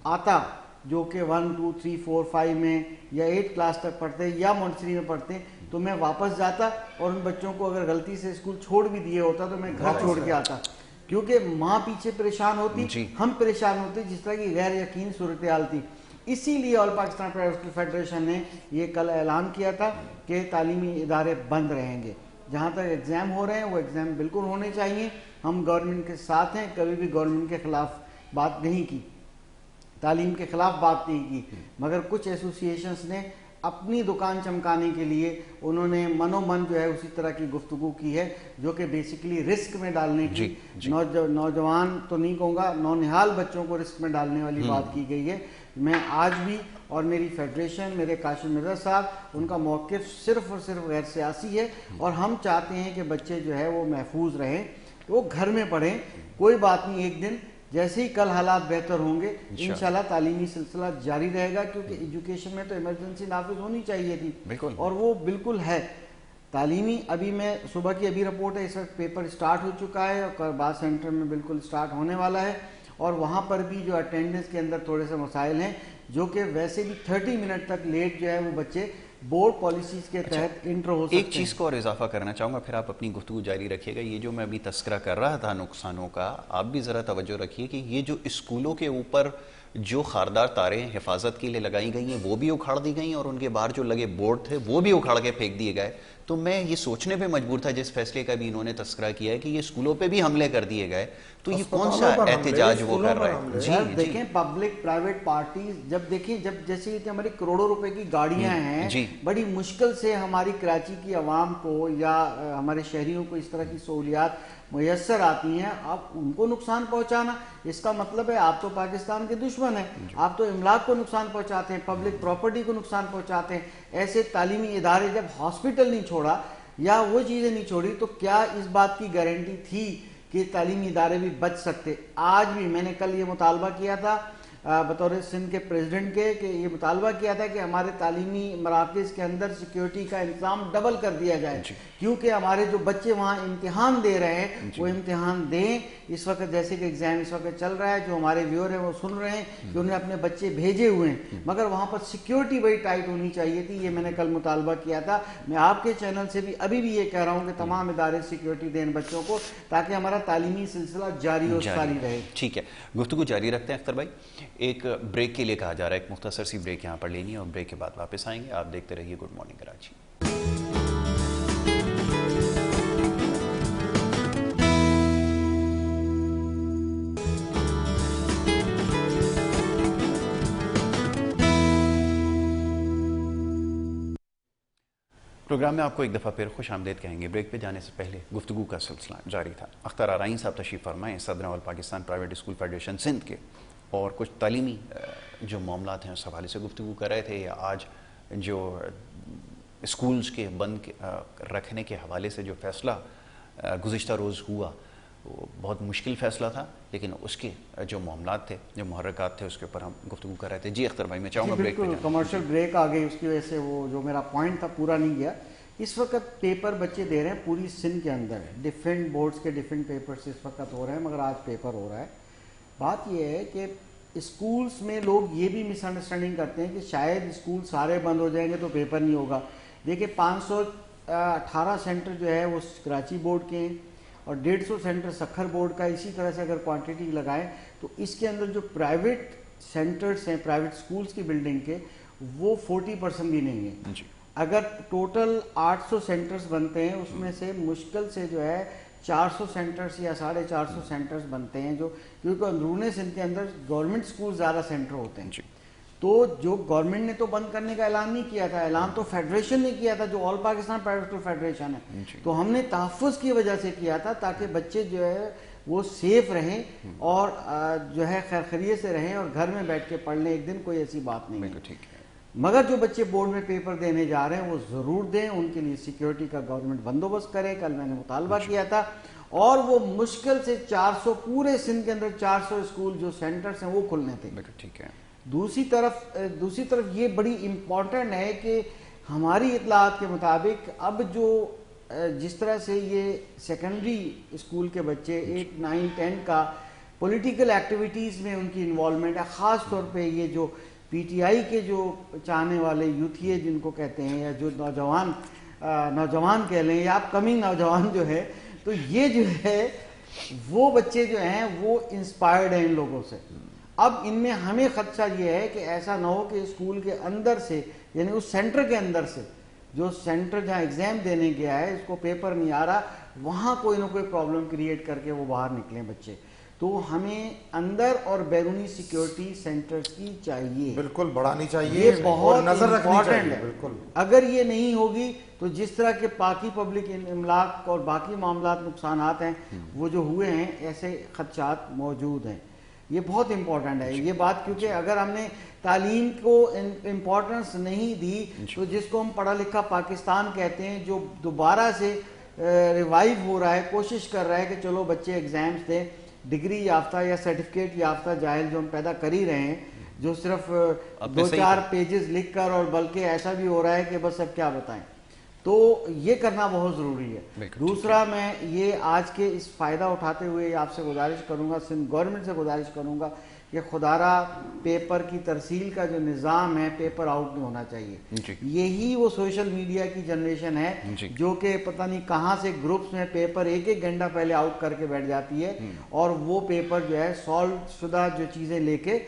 آتا جو کہ 1 2 3 4 5 میں یا 8 کلاس تک پڑھتے یا مونٹسری میں پڑھتے, تو میں واپس جاتا اور ان بچوں کو اگر غلطی سے اسکول چھوڑ بھی دیے ہوتا تو میں گھر چھوڑ کے آتا, کیونکہ ماں پیچھے پریشان ہوتی, ہم پریشان ہوتے, جس طرح کی غیر یقین صورتحال تھی. اسی لیے آل پاکستان پرائیویٹ اسکول فیڈریشن نے یہ کل اعلان کیا تھا کہ تعلیمی ادارے بند رہیں گے. جہاں تک ایگزام ہو رہے ہیں وہ ایگزام بالکل ہونے چاہیے. ہم گورنمنٹ کے ساتھ ہیں, کبھی بھی گورنمنٹ کے خلاف بات نہیں کی, تعلیم کے خلاف بات نہیں کی, مگر کچھ ایسوسیشنز نے اپنی دکان چمکانے کے لیے انہوں نے منو من جو ہے اسی طرح کی گفتگو کی ہے جو کہ بیسیکلی رسک میں ڈالنے کی, نوجوان تو نہیں کہوں گا, نونہال بچوں کو رسک میں ڈالنے والی بات کی گئی ہے. میں آج بھی اور میری فیڈریشن, میرے کاشف مرزا صاحب, ان کا موقف صرف اور صرف غیر سیاسی ہے, اور ہم چاہتے ہیں کہ بچے جو ہے وہ محفوظ رہیں, وہ گھر میں پڑھیں. کوئی بات نہیں, ایک دن جیسے ہی کل حالات بہتر ہوں گے انشاءاللہ تعلیمی سلسلہ جاری رہے گا, کیونکہ ایجوکیشن میں تو ایمرجنسی نافذ ہونی چاہیے تھی, اور وہ بالکل ہے. تعلیمی ابھی میں صبح کی ابھی رپورٹ ہے, اس وقت پیپر سٹارٹ ہو چکا ہے, اور بعض سینٹر میں بالکل سٹارٹ ہونے والا ہے, اور وہاں پر بھی جو اٹینڈنس کے اندر تھوڑے سے مسائل ہیں, جو کہ ویسے بھی 30 منٹ تک لیٹ جو ہے وہ بچے بورڈ پالیسیز کے تحت انٹر ہو سکتے ہیں. ایک چیز کو اور اضافہ کرنا چاہوں گا, پھر آپ اپنی گفتگو جاری رکھیے گا. یہ جو میں ابھی تذکرہ کر رہا تھا نقصانوں کا, آپ بھی ذرا توجہ رکھیے کہ یہ جو اسکولوں کے اوپر جو خاردار تاریں حفاظت کے لیے لگائی گئی ہیں وہ بھی اکھاڑ دی گئی, اور ان کے باہر جو لگے بورڈ تھے وہ بھی اکھاڑ کے پھینک دیے گئے. تو میں یہ سوچنے پہ مجبور تھا جس فیصلے کا بھی انہوں نے تذکرہ کیا ہے کہ یہ اسکولوں پہ بھی حملے کر دیے گئے, تو یہ کون سا احتجاج وہ کر رہے ہیں؟ جی دیکھیں, پبلک پرائیویٹ پارٹیز جب دیکھیں, جب جیسے ہماری کروڑوں روپے کی گاڑیاں ہیں, بڑی مشکل سے ہماری کراچی کی عوام کو یا ہمارے شہریوں کو اس طرح کی سہولیات میسر آتی ہیں, آپ ان کو نقصان پہنچانا, اس کا مطلب ہے آپ تو پاکستان کے دشمن ہیں, آپ تو املاک کو نقصان پہنچاتے ہیں, پبلک پراپرٹی کو نقصان پہنچاتے ہیں. ایسے تعلیمی ادارے جب ہاسپٹل نہیں چھوڑا یا وہ چیزیں نہیں چھوڑی, تو کیا اس بات کی گارنٹی تھی کہ تعلیمی ادارے بھی بچ سکتے؟ آج بھی میں نے کل یہ مطالبہ کیا تھا بطور سندھ کے پریزیڈنٹ کے, کہ یہ مطالبہ کیا تھا کہ ہمارے تعلیمی مراکز کے اندر سیکیورٹی کا انتظام ڈبل کر دیا جائے, کیونکہ ہمارے جو بچے وہاں امتحان دے رہے ہیں وہ امتحان دیں. اس وقت جیسے کہ ایگزام اس وقت چل رہا ہے, جو ہمارے ویور ہیں وہ سن رہے ہیں کہ انہیں اپنے بچے بھیجے ہوئے ہیں, مگر وہاں پر سیکیورٹی بڑی ٹائٹ ہونی چاہیے تھی. یہ میں نے کل مطالبہ کیا تھا. میں آپ کے چینل سے بھی ابھی بھی یہ کہہ رہا ہوں کہ تمام ادارے سیکیورٹی دیں بچوں کو, تاکہ ہمارا تعلیمی سلسلہ جاری و ساری رہے. ٹھیک ہے, گفتگو جاری رکھتے ہیں اختر بھائی. ایک بریک کے لیے کہا جا رہا ہے, ایک مختصر سی بریک یہاں پر لینی ہے, اور بریک کے بعد واپس آئیں گے. آپ دیکھتے رہیے گڈ مارننگ کراچی. پروگرام میں آپ کو ایک دفعہ پھر خوش آمدید کہیں گے. بریک پہ جانے سے پہلے گفتگو کا سلسلہ جاری تھا. اختر آرائین صاحب تشریف فرمائیں, صدر all Pakistan private school federation Sindh کے, اور کچھ تعلیمی جو معاملات ہیں اس حوالے سے گفتگو کر رہے تھے. آج جو اسکولز کے بند رکھنے کے حوالے سے جو فیصلہ گزشتہ روز ہوا, وہ بہت مشکل فیصلہ تھا, لیکن اس کے جو معاملات تھے, جو محرکات تھے, اس کے اوپر ہم گفتگو کر رہے تھے. جی اختر بھائی, میں چاہوں گا بریک پہ کمرشل بریک آ گئی, اس کی وجہ سے وہ جو میرا پوائنٹ تھا پورا نہیں گیا. اس وقت پیپر بچے دے رہے ہیں پوری سندھ کے اندر, ڈفرینٹ بورڈز کے ڈفرینٹ پیپرز اس وقت ہو رہے ہیں, مگر آج پیپر ہو رہا ہے. بات یہ ہے کہ اسکولس میں لوگ یہ بھی مس انڈرسٹینڈنگ کرتے ہیں کہ شاید اسکول سارے بند ہو جائیں گے تو پیپر نہیں ہوگا. دیکھیں 518 سینٹر جو ہے وہ کراچی بورڈ کے ہیں, اور 150 سینٹر سکھر بورڈ کا. اسی طرح سے اگر کوانٹٹی لگائیں تو اس کے اندر جو پرائیویٹ سینٹرز ہیں, پرائیویٹ اسکولس کی بلڈنگ کے, وہ 40% بھی نہیں ہیں. اگر ٹوٹل 800 سینٹرز بنتے ہیں, اس میں سے مشکل سے جو ہے 400 سینٹرز یا 450 سینٹرز بنتے ہیں, جو کیونکہ اندرون سندھ کے اندر گورنمنٹ اسکول زیادہ سینٹر ہوتے ہیں. تو جو گورنمنٹ نے تو بند کرنے کا اعلان نہیں کیا تھا, اعلان تو فیڈریشن نے کیا تھا, جو آل پاکستان پرائیویٹ اسکول فیڈریشن ہے. تو ہم نے تحفظ کی وجہ سے کیا تھا, تاکہ بچے جو ہے وہ سیف رہیں اور جو ہے خیر خیریت سے رہیں اور گھر میں بیٹھ کے پڑھ لیں ایک دن, کوئی ایسی بات نہیں ہے. مگر جو بچے بورڈ میں پیپر دینے جا رہے ہیں وہ ضرور دیں, ان کے لیے سیکیورٹی کا گورنمنٹ بندوبست کرے. کل میں نے مطالبہ کیا تھا, اور وہ مشکل سے 400 پورے سندھ کے اندر 400 اسکول جو سینٹرز ہیں وہ کھلنے تھے. ٹھیک ہے. دوسری طرف یہ بڑی امپورٹنٹ ہے کہ ہماری اطلاعات کے مطابق اب جو جس طرح سے یہ سیکنڈری اسکول کے بچے 8, 9, 10 کا پولیٹیکل ایکٹیویٹیز میں ان کی انوالومنٹ ہے, خاص طور پہ یہ جو پی ٹی آئی کے جو چاہنے والے یوتھیے جن کو کہتے ہیں, یا جو نوجوان کہہ لیں, یا آپ کمنگ نوجوان جو ہے, تو یہ جو ہے وہ بچے جو ہیں وہ انسپائرڈ ہیں ان لوگوں سے. اب ان میں ہمیں خدشہ یہ ہے کہ ایسا نہ ہو کہ اسکول کے اندر سے یعنی اس سینٹر کے اندر سے جو سینٹر جہاں ایگزام دینے گیا ہے اس کو پیپر نہیں آ رہا وہاں کوئی نہ کوئی پرابلم کریٹ کر کے وہ باہر نکلیں بچے. تو ہمیں اندر اور بیرونی سیکیورٹی سینٹرز کی چاہیے, بالکل بڑھانی چاہیے, یہ بہت نظر رکھنی امپورٹنٹ چاہیے. ہے. بالکل اگر یہ نہیں ہوگی تو جس طرح کے باقی پبلک املاک اور باقی معاملات نقصانات ہیں وہ جو ہوئے ہیں ایسے خدشات موجود ہیں. یہ بہت امپورٹنٹ ہے یہ بات, کیونکہ اگر ہم نے تعلیم کو امپورٹنس نہیں دی تو جس کو ہم پڑھا لکھا پاکستان کہتے ہیں جو دوبارہ سے ریوائیو ہو رہا ہے, کوشش کر رہا ہے کہ چلو بچے ایگزامز دیں, ڈگری یافتہ یا سرٹیفکیٹ یافتہ جاہل جو ہم پیدا کر ہی رہے ہیں جو صرف 2-4 پیجز لکھ کر, اور بلکہ ایسا بھی ہو رہا ہے کہ بس اب کیا بتائیں. تو یہ کرنا بہت ضروری ہے. دوسرا میں یہ آج کے اس فائدہ اٹھاتے ہوئے آپ سے گزارش کروں گا, سندھ گورنمنٹ سے گزارش کروں گا کہ خدارہ پیپر کی ترسیل کا جو نظام ہے پیپر آؤٹ نہیں ہونا چاہیے. یہی وہ سوشل میڈیا کی جنریشن ہے جو کہ پتہ نہیں کہاں سے گروپس میں پیپر 1 گھنٹہ پہلے آؤٹ کر کے بیٹھ جاتی ہے اور وہ پیپر جو ہے سالو شدہ جو چیزیں لے کے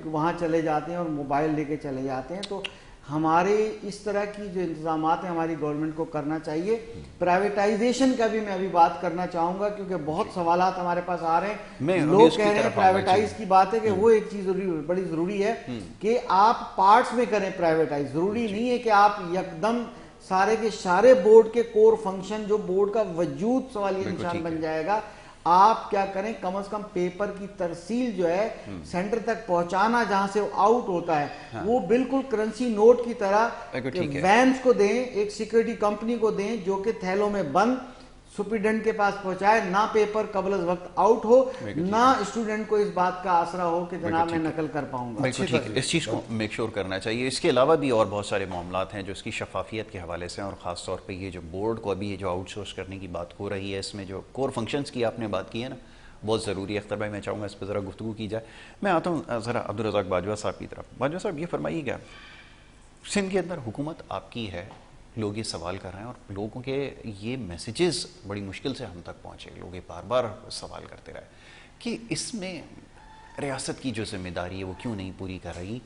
وہاں چلے جاتے ہیں اور موبائل لے کے چلے جاتے ہیں. تو ہمارے اس طرح کی جو انتظامات ہیں ہماری گورنمنٹ کو کرنا چاہیے. پرائیویٹائزیشن کا بھی میں ابھی بات کرنا چاہوں گا کیونکہ بہت سوالات ہمارے پاس آ رہے ہیں. لوگ کہہ رہے ہیں پرائیویٹائز کی بات ہے کہ وہ ایک چیز بڑی ضروری ہے کہ آپ پارٹس میں کریں پرائیویٹائز. ضروری نہیں ہے کہ آپ یکدم سارے کے سارے بورڈ کے کور فنکشن جو بورڈ کا وجود سوالیہ نشان بن جائے گا. آپ کیا کریں, کم از کم پیپر کی ترسیل جو ہے سینٹر تک پہنچانا جہاں سے اوٹ ہوتا ہے وہ بالکل کرنسی نوٹ کی طرح وینز کو دیں, ایک سیکورٹی کمپنی کو دیں جو کہ تھیلوں میں بند سپریڈنٹ کے پاس پہنچائے, نہ پیپر قبل از وقت آؤٹ ہو نہ اسٹوڈنٹ کو اس بات کا آسرا ہو کہ جناب میں نقل کر پاؤں گا. اس چیز کو میک شور کرنا چاہیے. اس کے علاوہ بھی اور بہت سارے معاملات ہیں جو اس کی شفافیت کے حوالے سے ہیں, اور خاص طور پہ یہ جو بورڈ کو ابھی یہ جو آؤٹ سورس کرنے کی بات ہو رہی ہے اس میں جو کور فنکشنز کی آپ نے بات کی ہے نا بہت ضروری ہے. اختر بھائی میں چاہوں گا اس پہ ذرا گفتگو کی جائے. میں آتا ہوں ذرا عبدالرزاق باجوہ صاحب کی طرف. باجوہ صاحب یہ فرمائیے گا, سندھ کے اندر حکومت آپ کی ہے, لوگ یہ سوال کر رہے ہیں اور لوگوں کے یہ میسیجز بڑی مشکل سے ہم تک پہنچے, لوگ یہ بار بار سوال کرتے رہے کہ اس میں ریاست کی جو ذمہ داری ہے وہ کیوں نہیں پوری کر رہی,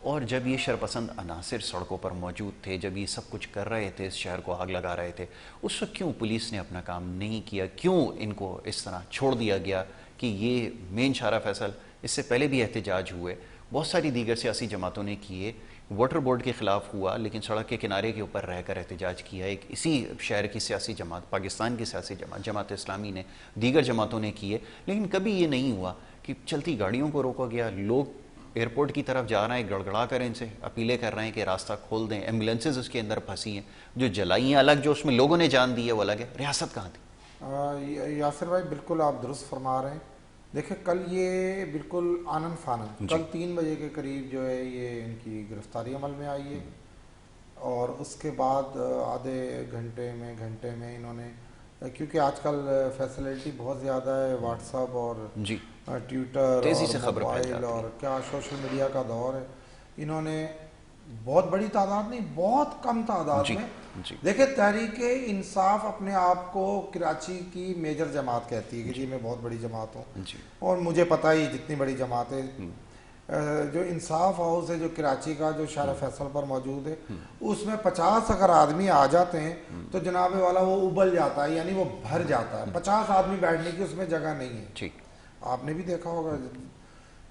اور جب یہ شرپسند عناصر سڑکوں پر موجود تھے, جب یہ سب کچھ کر رہے تھے, اس شہر کو آگ لگا رہے تھے, اس وقت کیوں پولیس نے اپنا کام نہیں کیا, کیوں ان کو اس طرح چھوڑ دیا گیا کہ یہ مین شارع فیصل. اس سے پہلے بھی احتجاج ہوئے, بہت ساری دیگر سیاسی جماعتوں نے کیے, واٹر بورڈ کے خلاف ہوا لیکن سڑک کے کنارے کے اوپر رہ کر احتجاج کیا. ایک اسی شہر کی سیاسی جماعت, پاکستان کی سیاسی جماعت جماعت اسلامی نے, دیگر جماعتوں نے کیے, لیکن کبھی یہ نہیں ہوا کہ چلتی گاڑیوں کو روکا گیا. لوگ ایئرپورٹ کی طرف جا رہے ہیں, گڑگڑا کر ان سے اپیلیں کر رہے ہیں کہ راستہ کھول دیں. ایمبولینسز اس کے اندر پھنسی ہیں, جو جلائی ہیں الگ, جو اس میں لوگوں نے جان دی ہے وہ الگ ہے. ریاست کہاں تھی؟ یاسر بھائی بالکل آپ درست فرما رہے ہیں. دیکھیں کل یہ بالکل آنن فانن کل 3 بجے کے قریب جو ہے یہ ان کی گرفتاری عمل میں آئی ہے, اور اس کے بعد آدھے گھنٹے میں انہوں نے, کیونکہ آج کل فیسلٹی بہت زیادہ ہے, واٹس ایپ اور ٹویٹر اور موبائل اور کیا سوشل میڈیا کا دور ہے, انہوں نے بہت بڑی تعداد نہیں, بہت کم تعداد میں دیکھیں تحریک انصاف اپنے آپ کو کراچی کی میجر جماعت کہتی ہے کہ جی میں بہت بڑی جماعت ہوں, اور مجھے پتہ ہی جتنی بڑی جماعت ہے, جو انصاف ہاؤس ہے جو کراچی کا جو شارع فیصل پر موجود ہے اس میں 50 اگر آدمی آ جاتے ہیں تو جناب والا وہ ابل جاتا ہے, یعنی وہ بھر جاتا ہے. 50 آدمی بیٹھنے کی اس میں جگہ نہیں ہے, آپ نے بھی دیکھا ہوگا.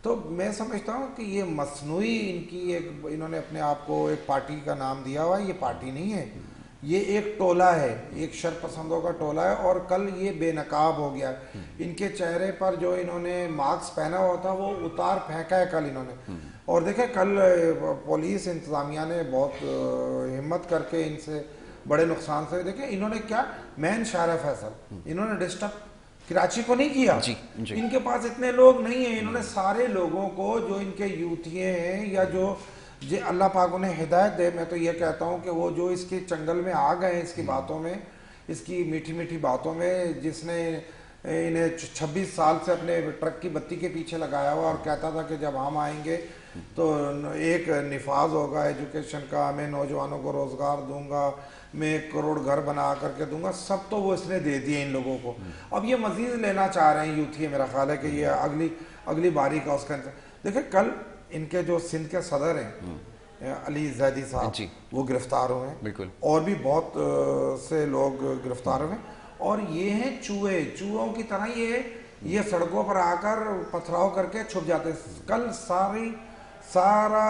تو میں سمجھتا ہوں کہ یہ مصنوعی ان کی ایک, انہوں نے اپنے آپ کو ایک پارٹی کا نام دیا ہوا ہے, یہ پارٹی نہیں ہے, یہ ایک ٹولہ ہے, ایک شر پسندوں کا ٹولہ ہے. اور کل یہ بے نقاب ہو گیا, ان کے چہرے پر جو انہوں نے ماسک پہنا ہوا تھا وہ اتار پھینکا ہے کل انہوں نے. اور دیکھیں کل پولیس انتظامیہ نے بہت ہمت کر کے ان سے بڑے نقصان سے, دیکھیں انہوں نے کیا مین شارع فیصل انہوں نے ڈسٹرب کراچی کو نہیں کیا. ان کے پاس اتنے لوگ نہیں ہیں, انہوں نے سارے لوگوں کو جو ان کے یوتھیے ہیں یا جو اللہ پاک انہیں ہدایت دے, میں تو یہ کہتا ہوں کہ وہ جو اس کے چنگل میں آ گئے ہیں, اس کی باتوں میں, اس کی میٹھی میٹھی باتوں میں, جس نے انہیں 26 سال سے اپنے ٹرک کی بتی کے پیچھے لگایا ہوا اور کہتا تھا کہ جب ہم آئیں گے تو ایک نفاذ ہوگا ایجوکیشن کا, میں نوجوانوں کو روزگار دوں گا, میں 1 کروڑ گھر بنا کر کے دوں گا, سب تو وہ اس نے دے دیے ان لوگوں کو. اب یہ مزید لینا چاہ رہے ہیں یوتھی, میرا خیال ہے کہ یہ اگلی باری کا اس کا. دیکھیں کل ان کے جو سندھ کے صدر ہیں علی زیدی صاحب وہ گرفتار ہوئے ہیں, بالکل, اور بھی بہت سے لوگ گرفتار ہوئے ہیں, اور یہ ہیں چوہوں کی طرح یہ سڑکوں پر آ کر پتھراؤ کر کے چھپ جاتے ہیں. کل سارا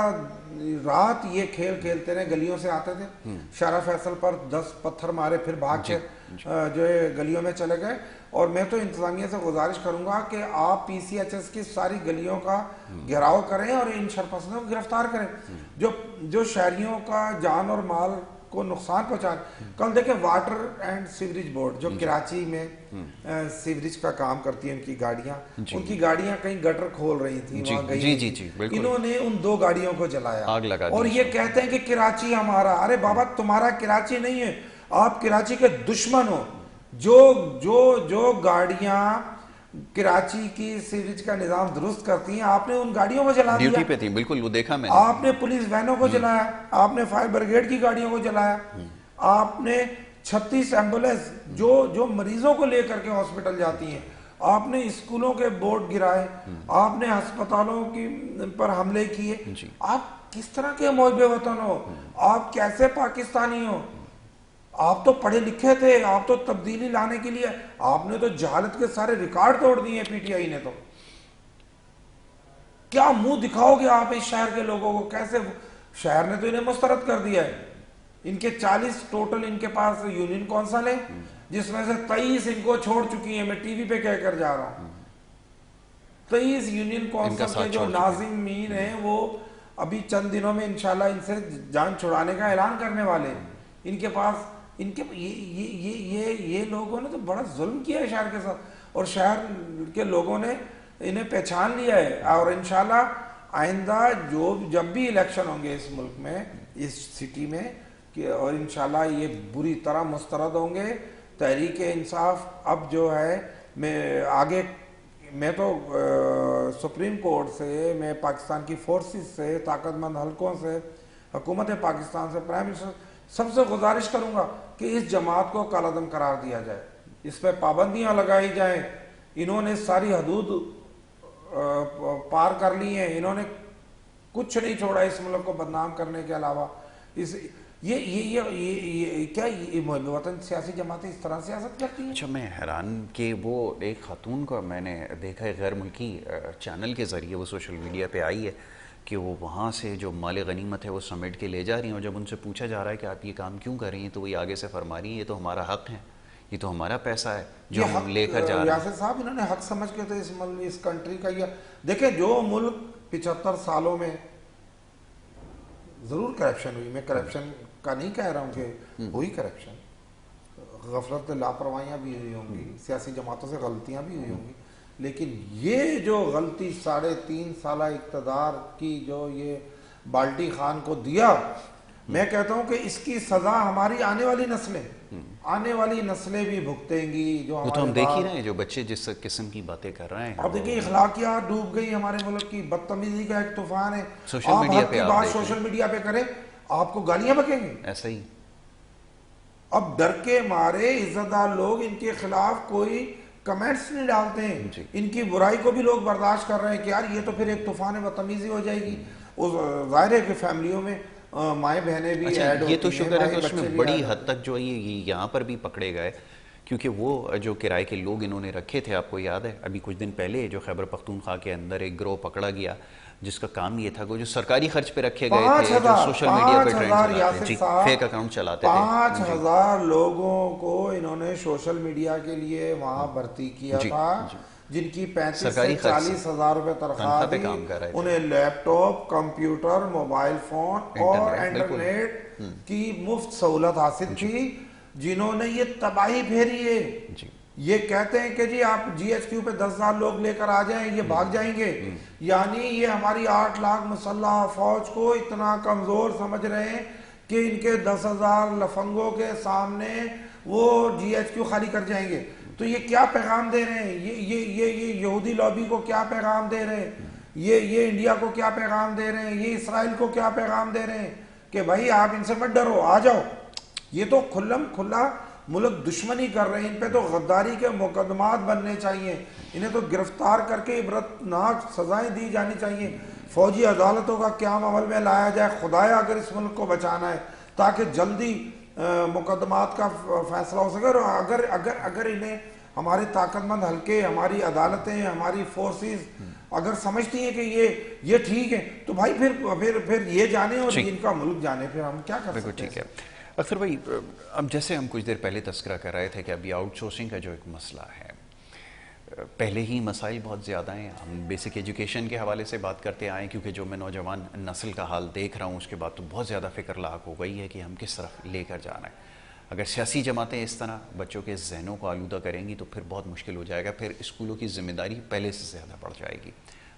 رات یہ کھیل کھیلتے رہے, گلیوں سے آتے تھے, شارع فیصل پر 10 پتھر مارے, پھر بھاگ کے جو ہے گلیوں میں چلے گئے. اور میں تو انتظامیہ سے گزارش کروں گا کہ آپ پی سی ایچ ایس کی ساری گلیوں کا گھیراؤ کریں اور ان شرپسندوں کو گرفتار کریں جو شہریوں کا جان اور مال کو نقصان پہنچا. کل دیکھیں واٹر اینڈ سیوریج بورڈ جو کراچی میں سیوریج کا کام کرتی ہے, ان کی گاڑیاں, ان کی گاڑیاں کہیں گٹر کھول رہی تھیں, وہاں گئی, انہوں نے ان 2 گاڑیوں کو جلایا اور یہ کہتے ہیں کہ کراچی ہمارا. ارے بابا تمہارا کراچی نہیں ہے, آپ کراچی کے دشمن ہو. جو گاڑیاں کراچی کی سیوریج کا نظام درست کرتی ہیں, آپ نے ان گاڑیوں کو جلا دیا. ڈیوٹی پہ تھی, بالکل, وہ دیکھا میں نے. آپ نے پولیس وینوں کو جلایا, آپ نے فائر بریگیڈ کی گاڑیوں کو جلایا, آپ نے 36 ایمبولینس جو مریضوں کو لے کر کے ہاسپٹل جاتی ہیں, آپ نے اسکولوں کے بورڈ گرائے, آپ نے ہسپتالوں کی پر حملے کیے. آپ کس طرح کے محب وطن ہو, آپ کیسے پاکستانی ہو؟ آپ تو پڑھے لکھے تھے, آپ تو تبدیلی لانے کے لیے, آپ نے تو جہالت کے سارے ریکارڈ توڑ دیے پی ٹی آئی نے. تو کیا منہ دکھاؤ گے آپ اس شہر کے لوگوں کو؟ کیسے شہر نے تو انہیں مسترد کر دیا ہے. ان کے 40 ٹوٹل ان کے پاس یونین کونسل ہے, جس میں سے 23 ان کو چھوڑ چکی ہیں. میں ٹی وی پہ کہہ کر جا رہا ہوں, 23 یونین کونسل کے جو ناظمین ہیں وہ ابھی چند دنوں میں انشاءاللہ ان سے جان چھڑانے کا اعلان کرنے والے ہیں. ان کے پاس یہ لوگوں نے تو بڑا ظلم کیا ہے شہر کے ساتھ, اور شہر کے لوگوں نے انہیں پہچان لیا ہے. اور انشاءاللہ آئندہ جب بھی الیکشن ہوں گے اس ملک میں, اس سٹی میں, اور انشاءاللہ یہ بری طرح مسترد ہوں گے. تحریک انصاف اب جو ہے میں تو سپریم کورٹ سے, میں پاکستان کی فورسز سے, طاقت مند حلقوں سے, حکومت پاکستان سے, پرائم منسٹر سب سے گزارش کروں گا کہ اس جماعت کو کالعدم قرار دیا جائے, اس پہ پابندیاں لگائی جائیں. انہوں نے ساری حدود پار کر لی ہیں, انہوں نے کچھ نہیں چھوڑا اس ملک کو بدنام کرنے کے علاوہ. کیا محب وطن سیاسی جماعتیں اس طرح سیاست کرتی ہیں؟ اچھا, میں حیران کہ وہ ایک خاتون کو میں نے دیکھا ہے غیر ملکی چینل کے ذریعے, وہ سوشل میڈیا پہ آئی ہے کہ وہ وہاں سے جو مال غنیمت ہے وہ سمیٹ کے لے جا رہی ہیں, اور جب ان سے پوچھا جا رہا ہے کہ آپ یہ کام کیوں کر رہی ہیں تو وہ آگے سے فرما رہی ہیں یہ تو ہمارا حق ہے, یہ تو ہمارا پیسہ ہے جو ہم لے کر جا رہے ہیں. ریاست صاحب انہوں نے حق سمجھ کے تو اس کنٹری کا یہ دیکھیں, جو ملک 75 سالوں میں ضرور کرپشن ہوئی, میں کرپشن کا نہیں کہہ رہا ہوں کہ ہوئی کرپشن, غفلت لاپرواہیاں بھی ہوئی ہوں گی, سیاسی جماعتوں سے غلطیاں بھی ہوئی ہوں گی, لیکن یہ جو غلطی 3.5 سالہ اقتدار کی جو یہ بالٹی خان کو دیا, میں کہتا ہوں کہ اس کی سزا ہماری آنے والی نسلیں بھی بھگتیں گی. جو وہ تو ہم دیکھ ہی رہے ہیں, جو بچے جس قسم کی باتیں کر رہے ہیں. اب دیکھیں اخلاقیات ڈوب گئی ہمارے ملک کی, بدتمیزی کا ایک طوفان ہے. سوشل میڈیا پہ بات سوشل میڈیا پہ کریں, آپ کو گالیاں بکیں گے. ایسا ہی اب ڈر کے مارے عزت دار لوگ ان کے خلاف کوئی کمنٹس نہیں ڈالتے ہیں, ان کی برائی کو بھی لوگ برداشت کر رہے ہیں کہ یار یہ تو پھر ایک طوفان بدتمیزی ہو جائے گی. ظاہر ہے کہ فیملیوں میں مائیں بہنیں بھی ایڈ ہوتی ہیں. یہ تو شکر ہے کہ اس میں بڑی حد تک جو یہاں پر بھی پکڑے گئے, کیونکہ وہ جو کرائے کے لوگ انہوں نے رکھے تھے, آپ کو یاد ہے ابھی کچھ دن پہلے جو خیبر پختونخوا کے اندر ایک گروہ پکڑا گیا جس کا کام یہ تھا کہ جو سرکاری خرچ پہ رکھے گئے تھے, جو سوشل میڈیا پہ ٹرینڈ چلاتے تھے, فیک اکاؤنٹ چلاتے تھے. 5000 لوگوں کو انہوں نے سوشل میڈیا کے لیے وہاں بھرتی کیا تھا, جن کی 35 سے 40 ہزار روپے تنخواہ تھی. انہیں لیپ ٹاپ, کمپیوٹر, موبائل فون اور انٹرنیٹ کی مفت سہولت حاصل تھی, جنہوں نے یہ تباہی پھیری ہے. یہ کہتے ہیں کہ جی آپ جی ایچ کیو پہ 10,000 لوگ لے کر آ جائیں, یہ بھاگ جائیں گے. یعنی یہ ہماری 8 لاکھ مسلح فوج کو اتنا کمزور سمجھ رہے ہیں کہ ان کے 10,000 لفنگوں کے سامنے وہ جی ایچ کیو خالی کر جائیں گے. تو یہ کیا پیغام دے رہے ہیں, یہ یہودی لابی کو کیا پیغام دے رہے ہیں, یہ انڈیا کو کیا پیغام دے رہے ہیں, یہ اسرائیل کو کیا پیغام دے رہے ہیں کہ بھائی آپ ان سے مت ڈرو, آ جاؤ. یہ تو کھلا ملک دشمنی کر رہے ہیں، ان پہ تو غداری کے مقدمات بننے چاہیے، انہیں تو گرفتار کر کے عبرتناک سزائیں دی جانی چاہیے، فوجی عدالتوں کا قیام عمل میں لایا جائے خدایا اگر اس ملک کو بچانا ہے، تاکہ جلدی مقدمات کا فیصلہ ہو سکے. اور اگر انہیں ہمارے طاقت مند حلقے، ہماری عدالتیں، ہماری فورسز اگر سمجھتی ہیں کہ یہ ٹھیک ہے تو بھائی پھر یہ جانے اور ان کا ملک جانے، پھر ہم کیا کر سکتے ہیں. ٹھیک ہے اختر بھائی، اب جیسے ہم کچھ دیر پہلے تذکرہ کر رہے تھے کہ ابھی آؤٹ سورسنگ کا جو ایک مسئلہ ہے، پہلے ہی مسائل بہت زیادہ ہیں. ہم بیسک ایجوکیشن کے حوالے سے بات کرتے آئیں، کیونکہ جو میں نوجوان نسل کا حال دیکھ رہا ہوں اس کے بعد تو بہت زیادہ فکر لاحق ہو گئی ہے کہ ہم کس طرف لے کر جانا ہے. اگر سیاسی جماعتیں اس طرح بچوں کے ذہنوں کو آلودہ کریں گی تو پھر بہت مشکل ہو جائے گا، پھر اسکولوں کی ذمہ داری پہلے سے زیادہ بڑھ جائے گی.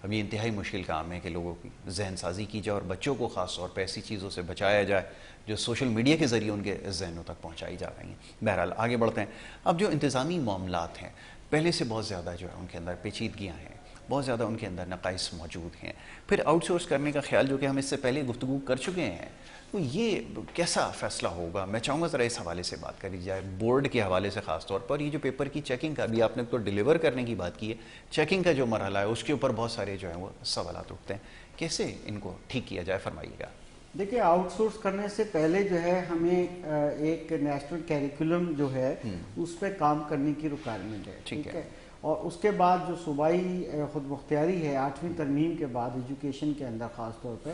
اب یہ انتہائی مشکل کام ہے کہ لوگوں کی ذہن سازی کی جائے اور بچوں کو خاص طور پہ ایسی چیزوں سے بچایا جائے جو سوشل میڈیا کے ذریعے ان کے ذہنوں تک پہنچائی جا رہی ہیں. بہرحال آگے بڑھتے ہیں. اب جو انتظامی معاملات ہیں پہلے سے بہت زیادہ جو ہے ان کے اندر پیچیدگیاں ہیں، بہت زیادہ ان کے اندر نقائص موجود ہیں. پھر آؤٹ سورس کرنے کا خیال جو کہ ہم اس سے پہلے گفتگو کر چکے ہیں، تو یہ کیسا فیصلہ ہوگا؟ میں چاہوں گا ذرا اس حوالے سے بات کری جائے، بورڈ کے حوالے سے خاص طور پر. یہ جو پیپر کی چیکنگ کا ابھی آپ نے تو ڈیلیور کرنے کی بات کی ہے، چیکنگ کا جو مرحلہ ہے اس کے اوپر بہت سارے جو ہیں وہ سوالات اٹھتے ہیں. کیسے ان کو ٹھیک کیا جائے، فرمائیے گا. دیکھیں، آؤٹ سورس کرنے سے پہلے جو ہے ہمیں ایک نیشنل کیریکولم جو ہے اس پہ کام کرنے کی ریکوائرمنٹ ہے. ٹھیک ہے. اور اس کے بعد جو صوبائی خود مختاری ہے 8ویں ترمیم کے بعد ایجوکیشن کے اندر خاص طور پہ،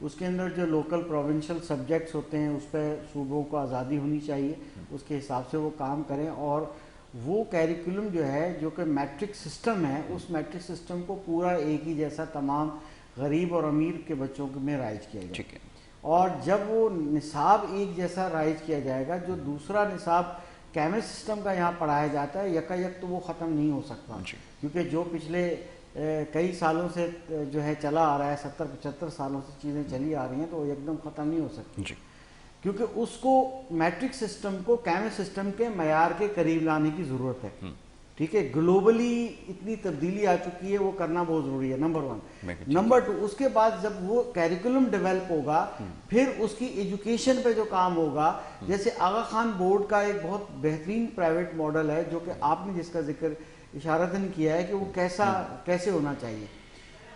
اس کے اندر جو لوکل پروونشل سبجیکٹس ہوتے ہیں اس پہ صوبوں کو آزادی ہونی چاہیے، اس کے حساب سے وہ کام کریں. اور وہ کیریکولم جو ہے جو کہ میٹرک سسٹم ہے، اس میٹرک سسٹم کو پورا ایک ہی جیسا تمام غریب اور امیر کے بچوں میں رائج کیا جائے. اور جب وہ نصاب ایک جیسا رائج کیا جائے گا، جو دوسرا نصاب کیمسٹ سسٹم کا یہاں پڑھایا جاتا ہے یک تو وہ ختم نہیں ہو سکتا، کیونکہ جو پچھلے کئی سالوں سے جو ہے چلا آ رہا ہے، 70-75 سالوں سے چیزیں چلی آ رہی ہیں، تو وہ ایک دم ختم نہیں ہو سکتی، کیونکہ اس کو میٹرک سسٹم کو کیمسٹ سسٹم کے معیار کے قریب لانے کی ضرورت ہے. ٹھیک ہے. گلوبلی اتنی تبدیلی آ چکی ہے، وہ کرنا بہت ضروری ہے، نمبر 1. نمبر 2، اس کے بعد جب وہ کیریکولم ڈیولپ ہوگا، پھر اس کی ایجوکیشن پہ جو کام ہوگا، جیسے آغا خان بورڈ کا ایک بہت بہترین پرائیویٹ ماڈل ہے جو کہ آپ نے جس کا ذکر اشارتاً کیا ہے کہ وہ کیسے ہونا چاہیے.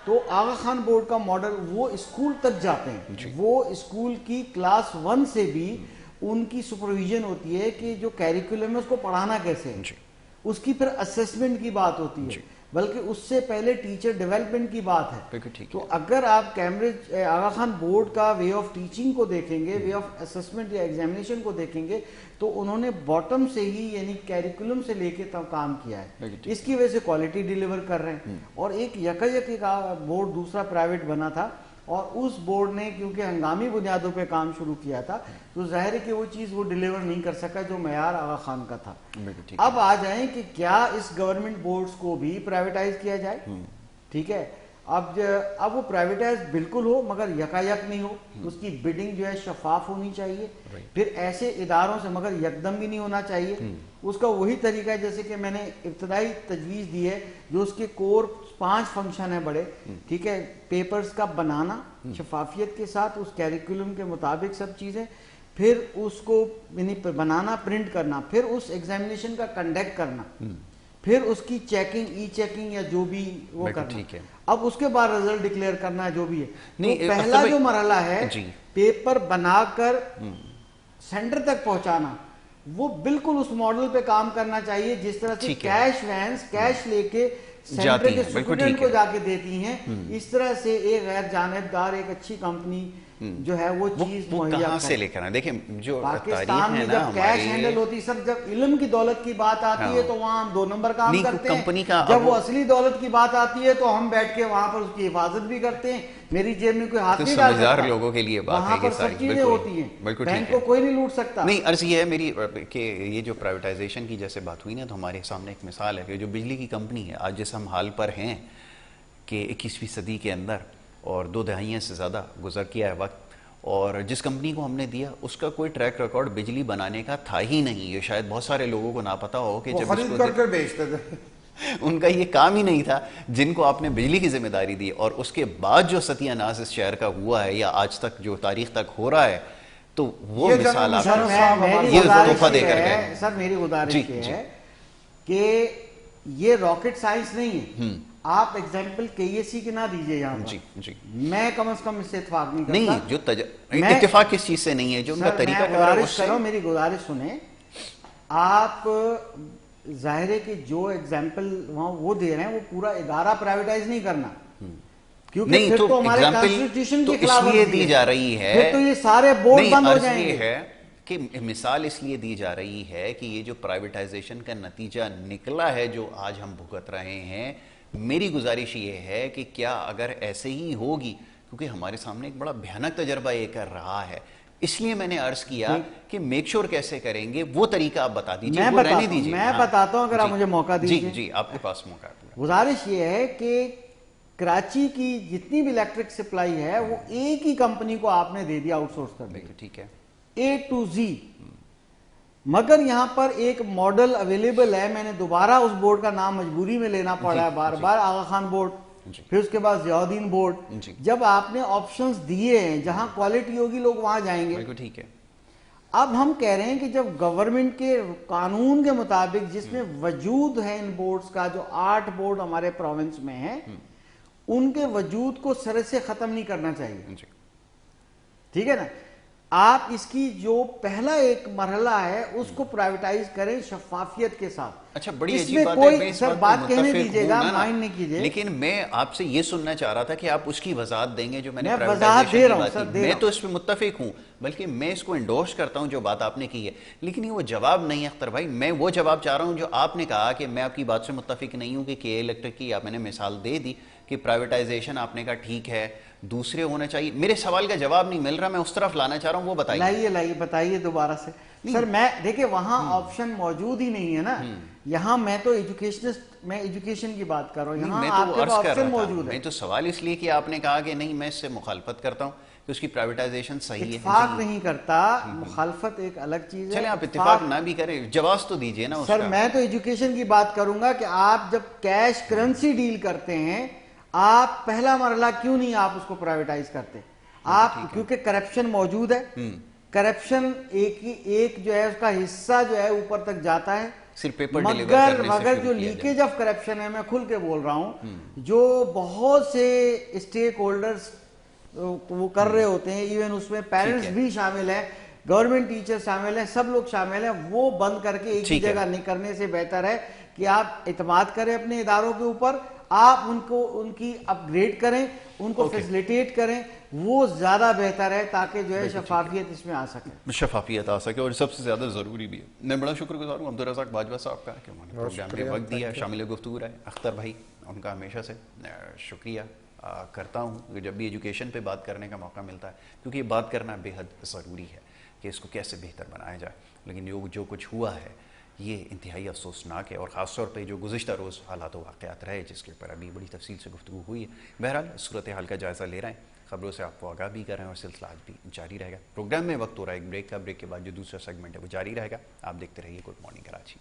تو آغا خان بورڈ کا ماڈل، وہ اسکول تک جاتے ہیں، وہ اسکول کی کلاس 1 سے بھی ان کی سپرویژن ہوتی ہے کہ جو کیریکولم ہے اس کو پڑھانا کیسے ہے. اس کی پھر اسیسمنٹ کی بات ہوتی ہے، بلکہ اس سے پہلے ٹیچر ڈیولپمنٹ کی بات ہے. تو اگر آپ کیمبرج آغا خان بورڈ کا وے آف ٹیچنگ کو دیکھیں گے، وے آف اسسمنٹ یا ایگزامینیشن کو دیکھیں گے، تو انہوں نے باٹم سے ہی یعنی کیریکولم سے لے کے کام کیا ہے. اس کی وجہ سے کوالٹی ڈیلیور کر رہے ہیں. اور ایک بورڈ دوسرا پرائیویٹ بنا تھا، اور اس بورڈ نے کیونکہ ہنگامی بنیادوں پہ کام شروع کیا تھا، تو ظاہر ہے کہ وہ چیز وہ ڈیلیور نہیں کر سکا جو معیار آغا خان کا تھا. اب آ جائیں کہ کیا اس گورنمنٹ بورڈز کو بھی پرائیویٹائز کیا جائے. ٹھیک ہے. اب وہ پرائیویٹائز بالکل ہو مگر یکایک نہیں ہو، اس کی بڈنگ جو ہے شفاف ہونی چاہیے. پھر ایسے اداروں سے مگر یکدم بھی نہیں ہونا چاہیے. اس کا وہی طریقہ ہے جیسے کہ میں نے ابتدائی تجویز دی ہے، جو اس کے کور 5 فنکشن ہیں بڑے. ٹھیک ہے. پیپرز کا بنانا شفافیت کے ساتھ، اس کیریکولم کے مطابق سب چیزیں، پھر اس کو یعنی بنانا، پرنٹ کرنا، پھر اس ایگزامینیشن کا کنڈکٹ کرنا، پھر اس کی چیکنگ، ای چیکنگ یا جو بھی وہ کرنا. اب اس کے بعد رزلٹ ڈکلیئر کرنا جو بھی ہے. تو پہلا جو مرحلہ ہے پیپر بنا کر سینٹر تک پہنچانا، وہ بالکل اس ماڈل پہ کام کرنا چاہیے جس طرح سے کیش وینس کیش لے کے سینٹر کے اسٹوڈنٹ کو جا کے دیتی ہیں. اس طرح سے ایک غیر جانبدار ایک اچھی کمپنی جو ہے وہ چیز کہاں سے لے کر آئیں. دیکھیں جو پاکستان میں جب کیش ہینڈل ہوتی، سر جب علم کی دولت کی بات آتی ہے تو وہاں ہم 2 نمبر کام کرتے ہیں. جب وہ اصلی دولت کی بات آتی ہے تو ہم بیٹھ کے وہاں پر اس کی حفاظت بھی کرتے ہیں. میری جیب میں کوئی ہاتھ نہیں ڈال سکتا. لوگوں کے لیے بات ہے، وہاں پر سب چیزیں ہوتی ہیں، بینک کو کوئی نہیں لوٹ سکتا. نہیں، عرض یہ ہے میری کہ یہ جو پرائیویٹائزیشن کی جیسے بات ہوئی نا، تو ہمارے سامنے ایک مثال ہے کہ جو بجلی کی کمپنی ہے آج جس ہم حال پر ہیں کہ 21ویں صدی کے اندر اور 2 دہائیاں سے زیادہ گزر کیا ہے وقت، اور جس کمپنی کو ہم نے دیا اس کا کوئی ٹریک ریکارڈ بجلی بنانے کا تھا ہی نہیں. یہ شاید بہت سارے لوگوں کو نہ پتا ہو کہ جب خرید کر کے بیچتے تھے، ان کا یہ کام ہی نہیں تھا. جن کو آپ نے بجلی کی ذمہ داری دی اور اس کے بعد جو ستیہ ناز اس شہر کا ہوا ہے یا آج تک جو تاریخ تک ہو رہا ہے، تو وہ مثال آپ یہ تحفہ دے کر گئے. سر میری گزارش یہ ہے کہ یہ راکٹ سائنس نہیں ہے. آپ ایگزامپل کے اے سی کی نہ دیجئے یہاں پر. میں کم از کم اس سے اتفاق نہیں کرتا. نہیں جو اتفاق کس چیز سے نہیں ہے, جو ان کا طریقہ گزارش کر رہا ہوں, میری گزارش سنیں. آپ ظاہر ہے کہ جو ایگزامپل وہاں وہ دے رہے ہیں وہ پورا ادارہ پرائیویٹائز نہیں کرنا, کیونکہ پھر تو ہمارے کانسٹیٹیوشن کی خلاف ورزی دی جا رہی ہے. پھر تو یہ سارے بورڈ بند ہو جائیں گے. کہ مثال اس لیے دی جا رہی ہے کہ یہ جو پرائیویٹائزیشن کا نتیجہ نکلا ہے جو آج ہم بھگت رہے ہیں, میری گزارش یہ ہے کہ کیا اگر ایسے ہی ہوگی, کیونکہ ہمارے سامنے ایک بڑا بھیانک تجربہ یہ کر رہا ہے, اس لیے میں نے عرض کیا کہ میک شور کیسے کریں گے وہ طریقہ آپ بتا دیجیے, وہ رہنے دیجیے. میں بتاتا ہوں اگر آپ مجھے موقع دیجیے. جی آپ کے پاس موقع ہے. گزارش یہ ہے کہ کراچی کی جتنی بھی الیکٹرک سپلائی ہے وہ ایک ہی کمپنی کو آپ نے دے دیا آؤٹ سورس کر دیا, ٹھیک ہے, اے ٹو زی. مگر یہاں پر ایک ماڈل اویلیبل ہے, میں نے دوبارہ اس بورڈ کا نام مجبوری میں لینا پڑا ہے بار بار, آغا خان بورڈ, پھر اس کے بعد ضیاء الدین بورڈ. جب آپ نے آپشنز دیے ہیں جہاں کوالٹی ہوگی لوگ وہاں جائیں گے. ٹھیک ہے. اب ہم کہہ رہے ہیں کہ جب گورنمنٹ کے قانون کے مطابق جس میں وجود ہے ان بورڈز کا, جو 8 بورڈ ہمارے پروونس میں ہیں, ان کے وجود کو سر سے ختم نہیں کرنا چاہیے. ٹھیک ہے نا. آپ اس کی جو پہلا ایک مرحلہ ہے اس کو پرائیویٹائز کریں شفافیت کے ساتھ. اچھا, بڑی عجیب بات ہے, سر بات کہنے دیجیے گا, مائنڈ نہیں کیجیے. لیکن میں آپ سے یہ سننا چاہ رہا تھا کہ آپ اس کی وضاحت دیں گے جو میں نے وضاحت دے رہا ہوں سر. میں تو اس پہ متفق ہوں, بلکہ میں اس کو انڈورس کرتا ہوں جو بات آپ نے کی ہے, لیکن یہ وہ جواب نہیں ہے اختر بھائی. میں وہ جواب چاہ رہا ہوں جو آپ نے کہا کہ میں آپ کی بات سے متفق نہیں ہوں کہ کے الیکٹرک کی, آپ میں نے مثال دے دی کہ پرائیویٹائزیشن آپ نے کہا ٹھیک ہے, دوسرے ہونا چاہیے. میرے سوال کا جواب نہیں مل رہا, میں اس طرف لانا چاہ رہا ہوں, وہ بتائیے. لائیے بتائیے دوبارہ سے. سر میں دیکھیں وہاں آپشن موجود ہی نہیں ہے نا. یہاں میں تو ایجوکیشنسٹ, میں ایجوکیشن کی بات کر رہا ہوں, یہاں آپ کے آپشن موجود ہے. میں تو سوال اس لیے کہ آپ نے کہا کہ نہیں, میں اس سے مخالفت کرتا ہوں کہ اس کی پرائیویٹائزیشن صحیح ہے. اتفاق نہیں کرتا, مخالفت ایک الگ چیز ہے. چلیں آپ اتفاق نہ بھی کریں, جواز تو دیجئے نا. سر میں تو ایجوکیشن کی بات کروں گا کہ آپ جب کیش کرنسی ڈیل کرتے ہیں, آپ پہلا مرحلہ کیوں نہیں آپ اس کو پرائیویٹائز کرتے؟ آپ کیونکہ کرپشن موجود ہے, کرپشن ایک جو ہے اس کا حصہ جو ہے اوپر تک جاتا ہے, مگر جو لیکیج آف کرپشن ہے, میں کھل کے بول رہا ہوں, جو بہت سے اسٹیک ہولڈرز وہ کر رہے ہوتے ہیں, ایون اس میں پیرنٹس بھی شامل ہیں, گورنمنٹ ٹیچر شامل ہیں, سب لوگ شامل ہیں, وہ بند کر کے ایک ہی جگہ نہیں کرنے سے بہتر ہے کہ آپ اعتماد کریں اپنے اداروں کے اوپر, آپ ان کی اپ گریڈ کریں, ان کو فیسیلیٹیٹ کریں, وہ زیادہ بہتر ہے تاکہ جو ہے شفافیت اس میں آ سکے, اور سب سے زیادہ ضروری بھی ہے. میں بڑا شکر گزار ہوں عبدالرزاق باجوہ صاحب کا کہ انہوں نے پروگرام میں وقت دیا, شامل گفتگو رہے. اختر بھائی, ان کا ہمیشہ سے شکریہ کرتا ہوں جب بھی ایجوکیشن پہ بات کرنے کا موقع ملتا ہے, کیونکہ یہ بات کرنا بے حد ضروری ہے کہ اس کو کیسے بہتر بنایا جائے. لیکن جو کچھ ہوا ہے یہ انتہائی افسوسناک ہے, اور خاص طور پہ جو گزشتہ روز حالات و واقعات رہے جس کے اوپر ابھی بڑی تفصیل سے گفتگو ہوئی ہے. بہرحال صورتحال کا جائزہ لے رہے ہیں, خبروں سے آپ کو آگاہ بھی کر رہے ہیں, اور سلسلہ آج بھی جاری رہے گا. پروگرام میں وقت ہو رہا ہے ایک بریک کا, بریک کے بعد جو دوسرا سیگمنٹ ہے وہ جاری رہے گا. آپ دیکھتے رہیے گڈ مارننگ کراچی.